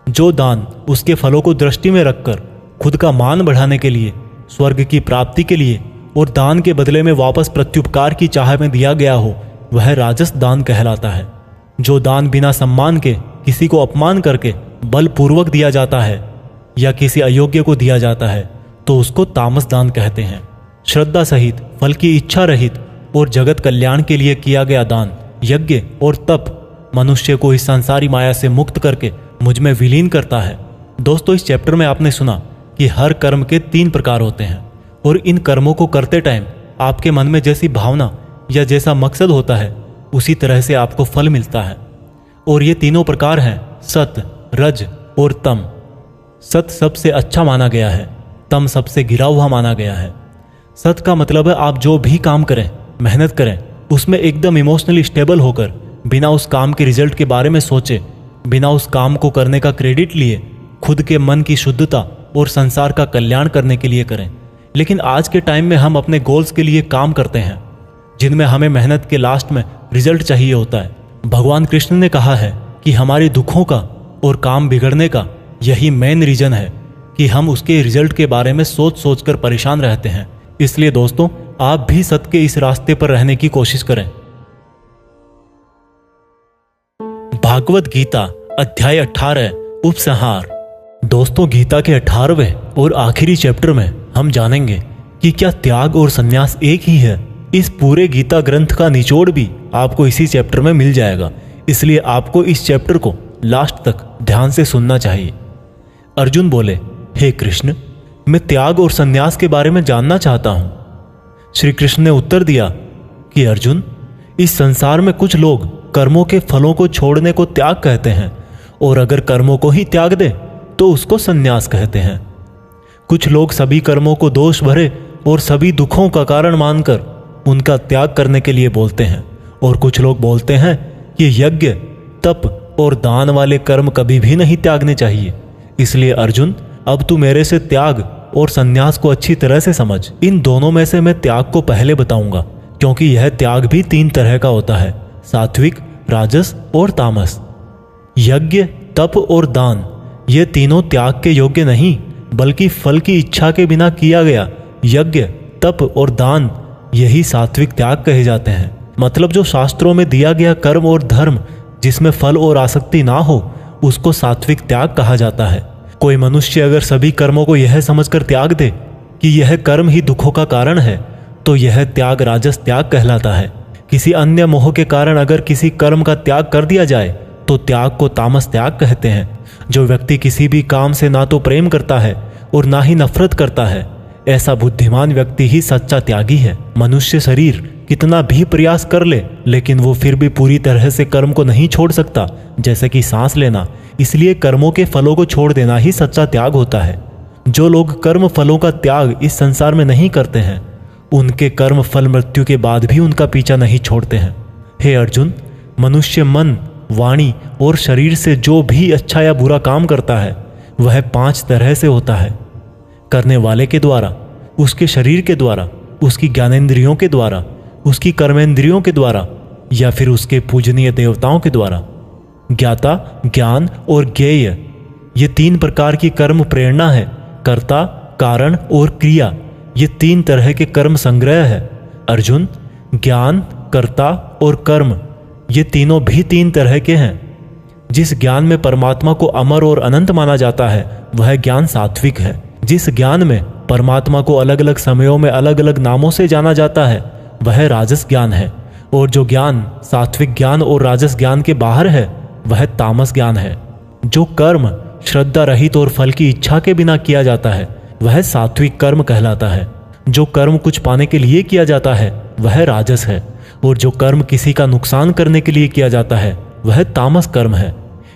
जो दान उसके फलों को दृष्टि में रखकर खुद का मान बढ़ाने के लिए, स्वर्ग की प्राप्ति के लिए और दान के बदले में वापस प्रत्युपकार की चाह में दिया गया हो, वह राजस दान कहलाता है। जो दान बिना सम्मान के किसी को अपमान करके बलपूर्वक दिया जाता है या किसी अयोग्य को दिया जाता है तो उसको तामस दान कहते हैं। श्रद्धा सहित, फल की इच्छा रहित और जगत कल्याण के लिए किया गया दान, यज्ञ और तप मनुष्य को इस संसारी माया से मुक्त करके मुझ में विलीन करता है। दोस्तों, इस चैप्टर में आपने सुना कि हर कर्म के 3 प्रकार होते हैं और इन कर्मों को करते टाइम आपके मन में जैसी भावना या जैसा मकसद होता है उसी तरह से आपको फल मिलता है। और ये तीनों प्रकार हैं सत, रज और तम। सत सबसे अच्छा माना गया है, तम सबसे गिरा हुआ माना गया है। सत का मतलब है आप जो भी काम करें, मेहनत करें, उसमें एकदम इमोशनली स्टेबल होकर, बिना उस काम के रिजल्ट के बारे में सोचे, बिना उस काम को करने का क्रेडिट लिए, खुद के मन की शुद्धता और संसार का कल्याण करने के लिए करें। लेकिन आज के टाइम में हम अपने गोल्स के लिए काम करते हैं जिनमें हमें मेहनत के लास्ट में रिजल्ट चाहिए होता है। भगवान कृष्ण ने कहा है कि हमारे दुखों का और काम बिगड़ने का यही मेन रीजन है कि हम उसके रिजल्ट के बारे में सोच सोच कर परेशान रहते हैं। इसलिए दोस्तों, आप भी सत्य के इस रास्ते पर रहने की कोशिश करें। भागवत गीता अध्याय 18 उपसंहार। दोस्तों, गीता के 18वें और आखिरी चैप्टर में हम जानेंगे कि क्या त्याग और संन्यास एक ही है। इस पूरे गीता ग्रंथ का निचोड़ भी आपको इसी चैप्टर में मिल जाएगा, इसलिए आपको इस चैप्टर को लास्ट तक ध्यान से सुनना चाहिए। अर्जुन बोले, हे कृष्ण, मैं त्याग और संन्यास के बारे में जानना चाहता हूं। श्री कृष्ण ने उत्तर दिया कि अर्जुन, इस संसार में कुछ लोग कर्मों के फलों को छोड़ने को त्याग कहते हैं और अगर कर्मों को ही त्याग दे तो उसको संन्यास कहते हैं। कुछ लोग सभी कर्मों को दोष भरे और सभी दुखों का कारण मानकर उनका त्याग करने के लिए बोलते हैं और कुछ लोग बोलते हैं कि यज्ञ, तप और दान वाले कर्म कभी भी नहीं त्यागने चाहिए। इसलिए अर्जुन, अब तू मेरे से त्याग और संन्यास को अच्छी तरह से समझ। इन दोनों में से मैं त्याग को पहले बताऊंगा क्योंकि यह त्याग भी 3 तरह का होता है, सात्विक, राजस और तामस। यज्ञ, तप और दान ये तीनों त्याग के योग्य नहीं बल्कि फल की इच्छा के बिना किया गया यज्ञ, तप और दान यही सात्विक त्याग कहे जाते हैं। मतलब जो शास्त्रों में दिया गया कर्म और धर्म जिसमें फल और आसक्ति ना हो उसको सात्विक त्याग कहा जाता है। कोई मनुष्य अगर सभी कर्मों को यह समझकर त्याग दे कि यह कर्म ही दुखों का कारण है तो यह त्याग राजस त्याग कहलाता है। किसी अन्य मोह के कारण अगर किसी कर्म का त्याग कर दिया जाए तो त्याग को तामस त्याग कहते हैं। जो व्यक्ति किसी भी काम से ना तो प्रेम करता है और ना ही नफरत करता है, ऐसा बुद्धिमान व्यक्ति ही सच्चा त्यागी है। मनुष्य शरीर कितना भी प्रयास कर ले लेकिन वो फिर भी पूरी तरह से कर्म को नहीं छोड़ सकता, जैसे कि सांस लेना। इसलिए कर्मों के फलों को छोड़ देना ही सच्चा त्याग होता है। जो लोग कर्म फलों का त्याग इस संसार में नहीं करते हैं उनके कर्म फल मृत्यु के बाद भी उनका पीछा नहीं छोड़ते हैं। हे अर्जुन, मनुष्य मन, वाणी और शरीर से जो भी अच्छा या बुरा काम करता है वह 5 तरह से होता है। करने वाले के द्वारा, उसके शरीर के द्वारा, उसकी ज्ञानेंद्रियों के द्वारा, उसकी कर्मेंद्रियों के द्वारा या फिर उसके पूजनीय देवताओं के द्वारा। ज्ञाता, ज्ञान और ज्ञेय ये 3 प्रकार की कर्म प्रेरणा है। कर्ता, कारण और क्रिया ये 3 तरह के कर्म संग्रह है। अर्जुन, ज्ञान, कर्ता और कर्म ये तीनों भी 3 तरह के हैं। जिस ज्ञान में परमात्मा को अमर और अनंत माना जाता है वह ज्ञान सात्विक है। जिस ज्ञान में परमात्मा को अलग अलग समयों में अलग अलग नामों से जाना जाता है वह राजस ज्ञान है। और जो ज्ञान सात्विक ज्ञान और राजस ज्ञान के बाहर है वह तामस ज्ञान है। जो कर्म श्रद्धा रहित और फल की इच्छा के बिना किया जाता है वह सात्विक कर्म कहलाता है। जो कर्म कुछ पाने के लिए किया जाता है वह राजस है और जो कर्म किसी का नुकसान करने के लिए किया जाता है वह तामस कर्म है।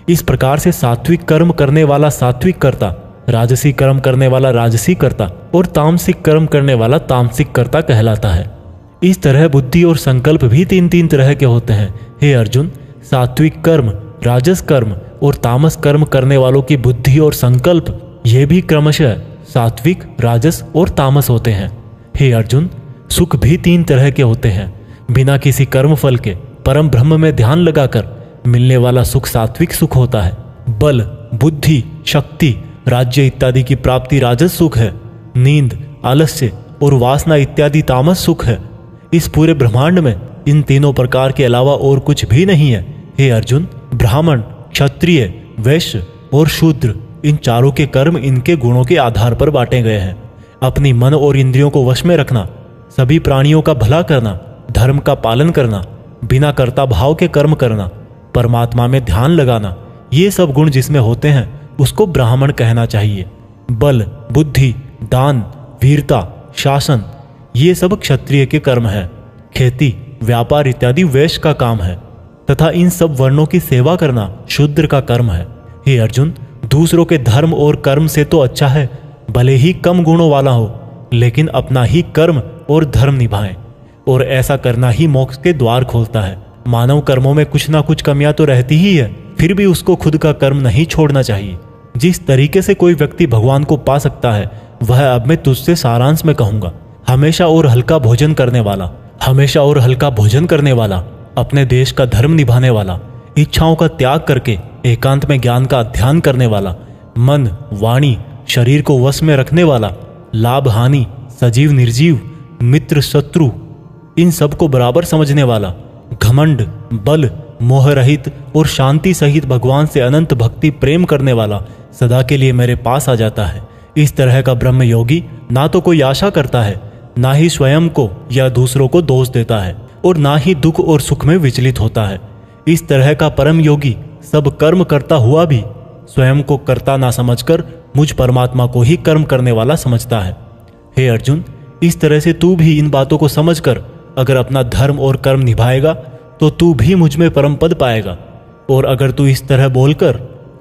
इस प्रकार से सात्विक कर्म करने वाला सात्विक कर्ता, राजसी कर्म करने वाला राजसी कर्ता और तामसिक कर्म करने वाला तामसिक कर्ता कहलाता है। इस तरह बुद्धि और संकल्प भी 3 तरह के होते हैं। हे अर्जुन, सात्विक कर्म, राजस कर्म और तामस कर्म करने वालों की बुद्धि और संकल्प ये भी क्रमशः सात्विक, राजस और तामस होते हैं। हे अर्जुन, सुख भी 3 तरह के होते हैं। बिना किसी कर्म फल के परम ब्रह्म में ध्यान लगाकर मिलने वाला सुख सात्विक सुख होता है। बल, बुद्धि, शक्ति, राज्य इत्यादि की प्राप्ति राजस सुख है। नींद, आलस्य और वासना इत्यादि तामस सुख है। इस पूरे ब्रह्मांड में इन तीनों प्रकार के अलावा और कुछ भी नहीं है। हे अर्जुन, ब्राह्मण, क्षत्रिय, वैश्य और शूद्र, इन चारों के कर्म इनके गुणों के आधार पर बांटे गए हैं। अपनी मन और इंद्रियों को वश में रखना, सभी प्राणियों का भला करना, धर्म का पालन करना, बिना कर्ता भाव के कर्म करना, परमात्मा में ध्यान लगाना, ये सब गुण जिसमें होते हैं उसको ब्राह्मण कहना चाहिए। बल, बुद्धि, दान, वीरता, शासन, ये सब क्षत्रिय के कर्म है। खेती, व्यापार इत्यादि वैश्य का काम है तथा इन सब वर्णों की सेवा करना शूद्र का कर्म है। हे अर्जुन, दूसरों के धर्म और कर्म से तो अच्छा है भले ही कम गुणों वाला हो, लेकिन अपना ही कर्म और धर्म निभाएं, और ऐसा करना ही मोक्ष के द्वार खोलता है। मानव कर्मों में कुछ ना कुछ कमियां तो रहती ही है, फिर भी उसको खुद का कर्म नहीं छोड़ना चाहिए। जिस तरीके से कोई व्यक्ति भगवान को पा सकता है वह अब मैं तुझसे सारांश में कहूंगा। हमेशा और हल्का भोजन करने वाला, हमेशा और हल्का भोजन करने वाला, अपने देश का धर्म निभाने वाला, इच्छाओं का त्याग करके एकांत में ज्ञान का अध्ययन करने वाला, मन, वाणी, शरीर को वश में रखने वाला, लाभ हानि, सजीव निर्जीव, मित्र शत्रु, इन सब को बराबर समझने वाला, घमंड, बल, मोह रहित और शांति सहित भगवान से अनंत भक्ति प्रेम करने वाला सदा के लिए मेरे पास आ जाता है। इस तरह का ब्रह्म योगी ना तो कोई आशा करता है, ना ही स्वयं को या दूसरों को दोष देता है, और ना ही दुख और सुख में विचलित होता है। इस तरह का परम योगी सब कर्म करता हुआ भी स्वयं को कर्ता ना समझकर मुझ परमात्मा को ही कर्म करने वाला समझता है। हे अर्जुन, इस तरह से तू भी इन बातों को समझकर अगर अपना धर्म और कर्म निभाएगा तो तू भी मुझ में परम पद पाएगा। और अगर तू इस तरह बोलकर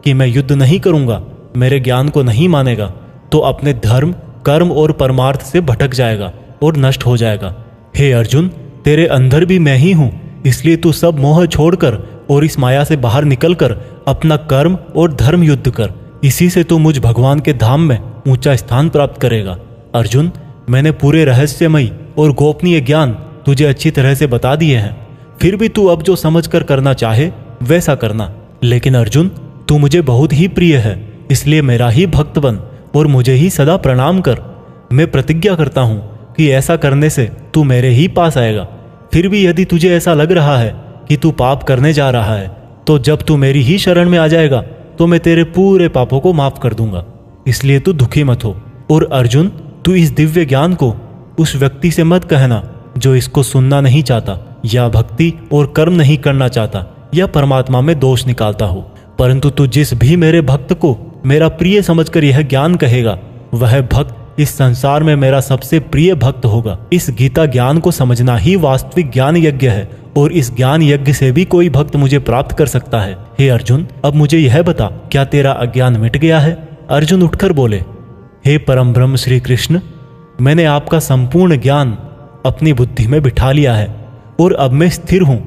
कि मैं युद्ध नहीं करूंगा, मेरे ज्ञान को नहीं मानेगा, तो अपने धर्म, कर्म और परमार्थ से भटक जाएगा और नष्ट हो जाएगा। हे अर्जुन, तेरे अंदर भी मैं ही हूं, इसलिए तू सब मोह छोड़कर और इस माया से बाहर निकलकर अपना कर्म और धर्म युद्ध कर। इसी से तू मुझ भगवान के धाम में ऊंचा स्थान प्राप्त करेगा। अर्जुन, मैंने पूरे रहस्यमयी और गोपनीय ज्ञान तुझे अच्छी तरह से बता दिए हैं, फिर भी तू अब जो समझकर करना चाहे वैसा करना। लेकिन अर्जुन, तू मुझे बहुत ही प्रिय है, इसलिए मेरा ही भक्त बन और मुझे ही सदा प्रणाम कर। मैं प्रतिज्ञा करता हूं कि ऐसा करने से तू मेरे ही पास आएगा। फिर भी यदि तुझे ऐसा लग रहा है कि तू पाप करने जा रहा है, तो जब तू मेरी ही शरण में आ जाएगा तो मैं तेरे पूरे पापों को माफ कर दूंगा। इसलिए तू दुखी मत हो। और अर्जुन, तू इस दिव्य ज्ञान को उस व्यक्ति से मत कहना जो इसको सुनना नहीं चाहता, या भक्ति और कर्म नहीं करना चाहता, या परमात्मा में दोष निकालता हो। परंतु तू जिस भी मेरे भक्त को मेरा प्रिय समझकर यह ज्ञान कहेगा, वह भक्त इस संसार में मेरा सबसे प्रिय भक्त होगा। इस गीता ज्ञान को समझना ही वास्तविक ज्ञान यज्ञ है, और इस ज्ञान यज्ञ से भी कोई भक्त मुझे प्राप्त कर सकता है। हे अर्जुन, अब मुझे यह बता, क्या तेरा अज्ञान मिट गया है? अर्जुन उठकर बोले, हे परम ब्रह्म श्री कृष्ण, मैंने आपका संपूर्ण ज्ञान अपनी बुद्धि में बिठा लिया है और अब मैं स्थिर हूं,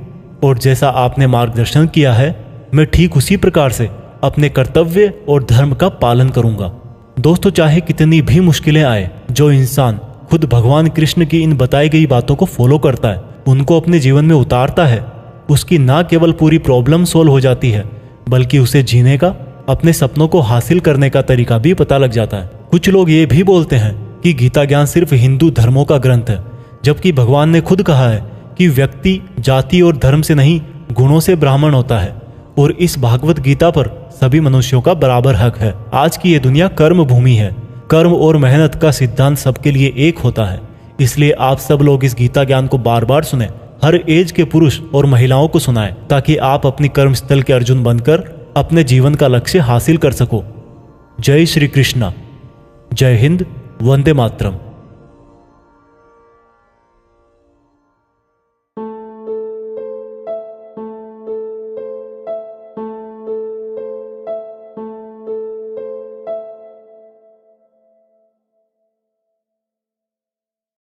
और जैसा आपने मार्गदर्शन किया है मैं ठीक उसी प्रकार से अपने कर्तव्य और धर्म का पालन करूंगा। दोस्तों, चाहे कितनी भी मुश्किलें आए, जो इंसान खुद भगवान कृष्ण की इन बताई गई बातों को फॉलो करता है, उनको अपने जीवन में उतारता है, उसकी ना केवल पूरी प्रॉब्लम सोल्व हो जाती है, बल्कि उसे जीने का, अपने सपनों को हासिल करने का तरीका भी पता लग जाता है। कुछ लोग ये भी बोलते हैं कि गीता ज्ञान सिर्फ हिंदू धर्मों का ग्रंथ है, जबकि भगवान ने खुद कहा है कि व्यक्ति जाति और धर्म से नहीं, गुणों से ब्राह्मण होता है, और इस भागवत गीता पर सभी मनुष्यों का बराबर हक है। आज की ये दुनिया कर्म भूमि है। कर्म और मेहनत का सिद्धांत सबके लिए एक होता है। इसलिए आप सब लोग इस गीता ज्ञान को बार बार सुने, हर एज के पुरुष और महिलाओं को सुनाएं, ताकि आप अपनी कर्म स्थल के अर्जुन बनकर अपने जीवन का लक्ष्य हासिल कर सको। जय श्री कृष्णा। जय हिंद। वंदे मातरम।